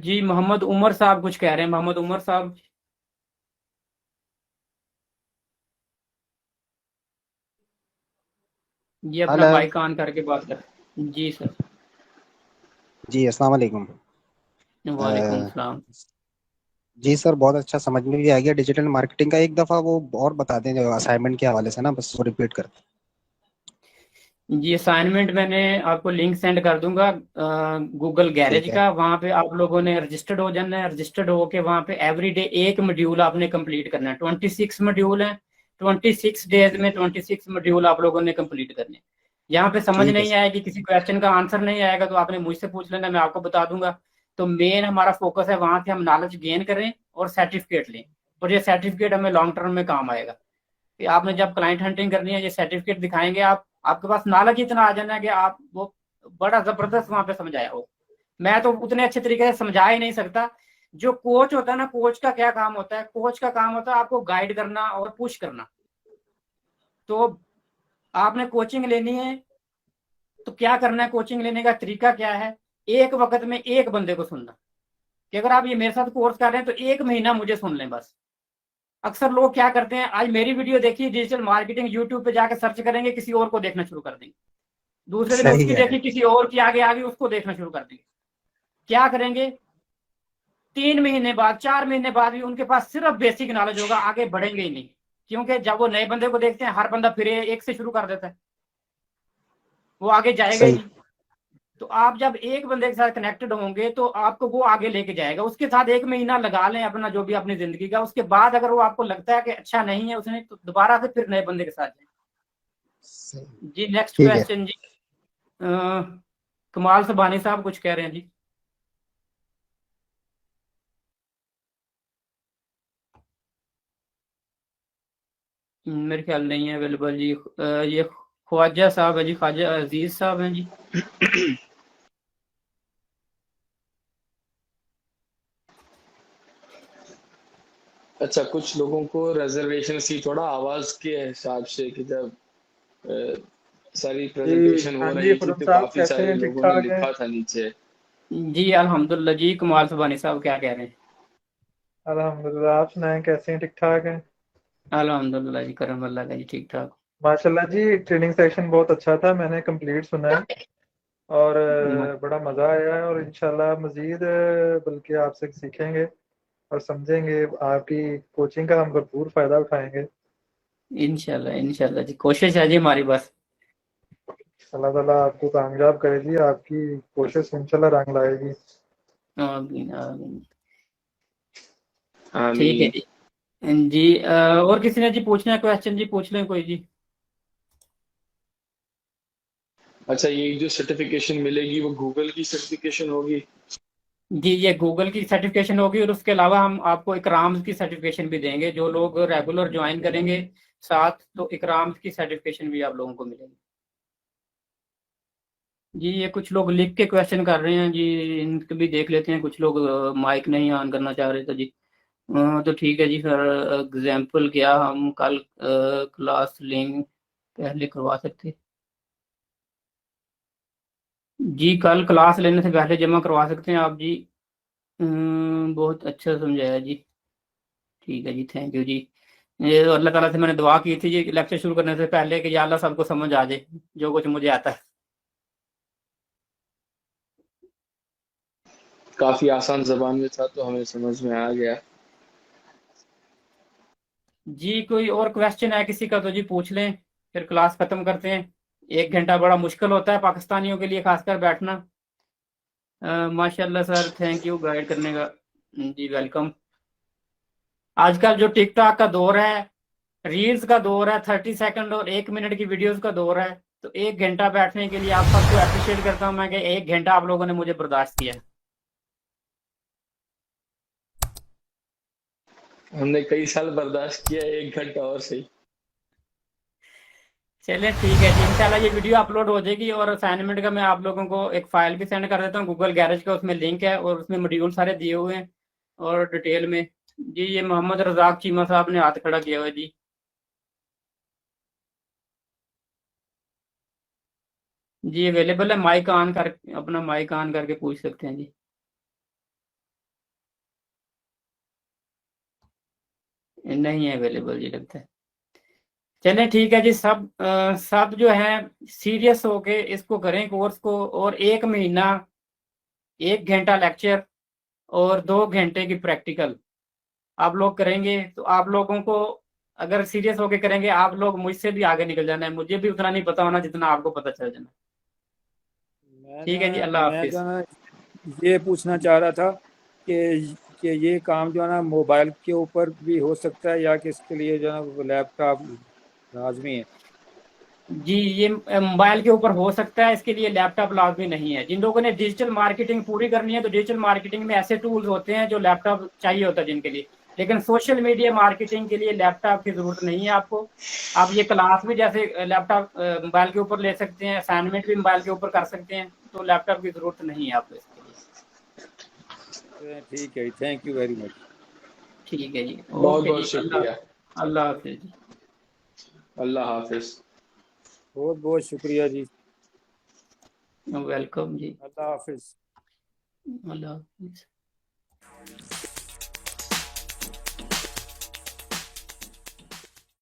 जी मोहम्मद उमर साहब कुछ कह रहे हैं, मोहम्मद उमर साहब। ये अपना हेलो। माइक ऑन करके बात कर। जी सर। जी अस्सलाम वालेकुम। वालेकुम अ, सलाम। जी सर, बहुत अच्छा समझ में भी आ गया डिजिटल मार्केटिंग का। एक दफ़ा वो और बता दें जो असाइनमेंट के हवाले से ना, बस वो रिपीट कर दें। जी असाइनमेंट मैंने आपको लिंक सेंड कर दूंगा गूगल गैरेज ठीक है। का, वहाँ पे आप लोगों ने रजिस्टर्ड हो जाना है। रजिस्टर्ड होके वहाँ पे एवरीडे एक मॉड्यूल आपने कंप्लीट करना है। 26 मॉड्यूल है, 26 डेज में 26 मॉड्यूल आप लोगों ने कंप्लीट करने हैं। यहाँ पे समझ ठीक है नहीं सर। आएगी, किसी क्वेश्चन का आंसर नहीं आएगा तो आपने मुझसे पूछ लेना, मैं आपको बता दूंगा। तो मेन हमारा फोकस है वहाँ से हम नॉलेज गेन करें और सर्टिफिकेट लें, और ये सर्टिफिकेट हमें लॉन्ग टर्म में काम आएगा। कि आपने जब क्लाइंट हंटिंग करनी है, ये सर्टिफिकेट दिखाएंगे आप, आपके पास नॉलेज इतना आ जाना है कि आप वो बड़ा जबरदस्त वहां पे समझाया हो। मैं तो उतने अच्छे तरीके से समझा ही नहीं सकता। जो कोच होता है ना, कोच का क्या काम होता है, कोच का काम होता है आपको गाइड करना और पुश करना। तो आपने कोचिंग लेनी है तो क्या करना है, कोचिंग लेने का तरीका क्या है, एक वक्त में एक बंदे को सुनना। कि अगर आप ये मेरे साथ कोर्स कर रहे हैं तो 1 महीना मुझे सुन लें बस। अक्सर लोग क्या करते हैं, आज मेरी वीडियो देखी डिजिटल मार्केटिंग, यूट्यूब पे जाकर सर्च करेंगे, किसी और को देखना शुरू कर देंगे। दूसरे दिन सही उसकी है। देखी, किसी और की आगे आगे उसको देखना शुरू कर देंगे। क्या करेंगे, 3 महीने बाद, 4 महीने बाद भी उनके पास सिर्फ बेसिक नॉलेज होगा, आगे बढ़ेंगे ही नहीं। क्योंकि जब वो नए बंदे को देखते हैं हर बंदा फिर एक से शुरू कर देता है, वो आगे जाएगा ही सही। नहीं। तो आप जब एक बंदे के साथ कनेक्टेड होंगे तो आपको वो आगे लेके जाएगा। उसके साथ 1 महीना लगा लें अपना जो भी अपनी जिंदगी का, उसके बाद अगर वो आपको लगता है कि अच्छा नहीं है उसने, तो दोबारा से फिर नए बंदे के साथ जाए। सही। जी नेक्स्ट ठीक है। क्वेश्चन जी। कमाल सुबानी साहब कुछ कह रहे हैं जी। मेरे ख्याल नहीं है अवेलेबल जी। ये ख्वाजा साहब है जी, ख्वाजा अजीज साहब हैं जी। अच्छा, कुछ लोगों को रिजर्वेशन सी थोड़ा आवाज के हिसाब से कि जब अ, सारी जी प्रेजेंटेशन हाँ हो जी, रही थी खुरम तो साहब काफी कैसे सारे हैं? ठीक लोगों ने ठाक हैं? लिखा था नीचे। जी अल्हम्दुलिल्लाह जी। कमाल सुबानी साहब क्या कह रहे हैं? अल्हम्दुलिल्लाह, आप सुनाएं कैसे हैं? ठीक ठाक हैं? अल्हम्दुलिल्लाह जी, करम अल्लाह का जी, ठीक ठाक। माशाल्लाह जी, ट्रेनिंग सेशन बहुत अच्छा था, मैंने कंप्लीट सुना है और बड़ा मज़ा आया है। और इंशाल्लाह मज़ीद बल्कि आपसे सीखेंगे और समझेंगे। आपकी कोचिंग का हम भरपूर फ़ायदा उठाएंगे। इंशाल्लाह इंशाल्लाह जी, कोशिश है जी हमारी बस। अल्लाह ताला आपको कामयाब करे जी, आपकी कोशिश इंशाल्लाह रंग लाएगी। आमीन आमीन। ठीक है आमीन। जी। जी और किसी ने जी पूछना है क्वेश्चन जी, पूछ लें कोई जी। अच्छा, ये जो सर्टिफिकेशन मिलेगी वो गूगल की सर्टिफिकेशन होगी? जी ये गूगल की सर्टिफिकेशन होगी और उसके अलावा हम आपको इकराम्स की सर्टिफिकेशन भी देंगे। जो लोग रेगुलर ज्वाइन करेंगे साथ, तो इकराम्स की सर्टिफिकेशन भी आप लोगों को मिलेगी। जी ये कुछ लोग लिख के क्वेश्चन कर रहे हैं जी, इनको भी देख लेते हैं। कुछ लोग माइक नहीं ऑन करना चाह रहे थे जी। तो ठीक है जी सर। एग्जाम्पल क्या हम कल क्लास लिंक पहले करवा सकते? जी कल क्लास लेने से पहले जमा करवा सकते हैं आप जी। बहुत अच्छा समझाया जी। ठीक है जी, थैंक यू जी। ये तो अल्लाह ताला से मैंने दुआ की थी जी लेक्चर शुरू करने से पहले कि या अल्लाह सबको समझ आ जाए जो कुछ मुझे आता है। काफी आसान जबान में था तो हमें समझ में आ गया। जी कोई और क्वेश्चन है किसी का तो जी पूछ लें, फिर क्लास खत्म करते हैं। 1 घंटा बड़ा मुश्किल होता है पाकिस्तानियों के लिए खासकर बैठना। माशाल्लाह सर, थैंक यू गाइड करने का। जी वेलकम। आजकल जो टिकटॉक का दौर है, रील्स का दौर है, 30 सेकंड और 1 मिनट की वीडियोस का दौर है। तो 1 घंटा बैठने के लिए आप सबको अप्रिशिएट करता हूँ मैं कि 1 घंटा आप लोगों ने मुझे बर्दाश्त किया। हमने कई साल बर्दाश्त किया, 1 घंटा और सही। चलिए ठीक है जी, इंशाल्लाह ये वीडियो अपलोड हो जाएगी। और असाइनमेंट का मैं आप लोगों को एक फाइल भी सेंड कर देता हूँ गूगल गैरेज का, उसमें लिंक है और उसमें मॉड्यूल सारे दिए हुए हैं और डिटेल में। जी ये मोहम्मद रजाक चीमा साहब ने हाथ खड़ा किया हुआ है जी। जी अवेलेबल है, माइक ऑन कर, अपना माइक ऑन करके पूछ सकते हैं जी। नहीं है अवेलेबल जी लगता है। चलें ठीक है जी। सब जो है सीरियस होके इसको करें कोर्स को। और 1 महीना 1 घंटा लेक्चर और 2 घंटे की प्रैक्टिकल आप लोग करेंगे तो आप लोगों को, अगर सीरियस होके करेंगे आप लोग, मुझसे भी आगे निकल जाना है। मुझे भी उतना नहीं पता होना जितना आपको पता चल जाना। ठीक है जी, अल्लाह मैं जो हाफिज। है ना ये पूछना चाह रहा था कि ये काम जो है ना मोबाइल के ऊपर भी हो सकता है या कि इसके लिए जो है ना लैपटॉप लाजमी है? जी ये मोबाइल के ऊपर हो सकता है, इसके लिए लैपटॉप लाजमी नहीं है। जिन लोगों ने डिजिटल मार्केटिंग पूरी करनी है तो डिजिटल मार्केटिंग में ऐसे टूल्स होते हैं जो लैपटॉप चाहिए होता है जिनके लिए। लेकिन सोशल मीडिया मार्केटिंग के लिए लैपटॉप की जरूरत नहीं है आपको। आप ये क्लास भी जैसे लैपटॉप मोबाइल के ऊपर ले सकते हैं, असाइनमेंट भी मोबाइल के ऊपर कर सकते हैं। तो लैपटॉप की जरूरत नहीं है आपको इसके लिए। ठीक है, थैंक यू वेरी मच। ठीक है जी, बहुत ओके जी, बहुत अल्लाह शुक्रिया। अल्लाह हाफिज जी। अल्लाह हाफिज। बहुत बहुत शुक्रिया जी। वेलकम जी। अल्लाह हाफिज। अल्लाह हाफिज।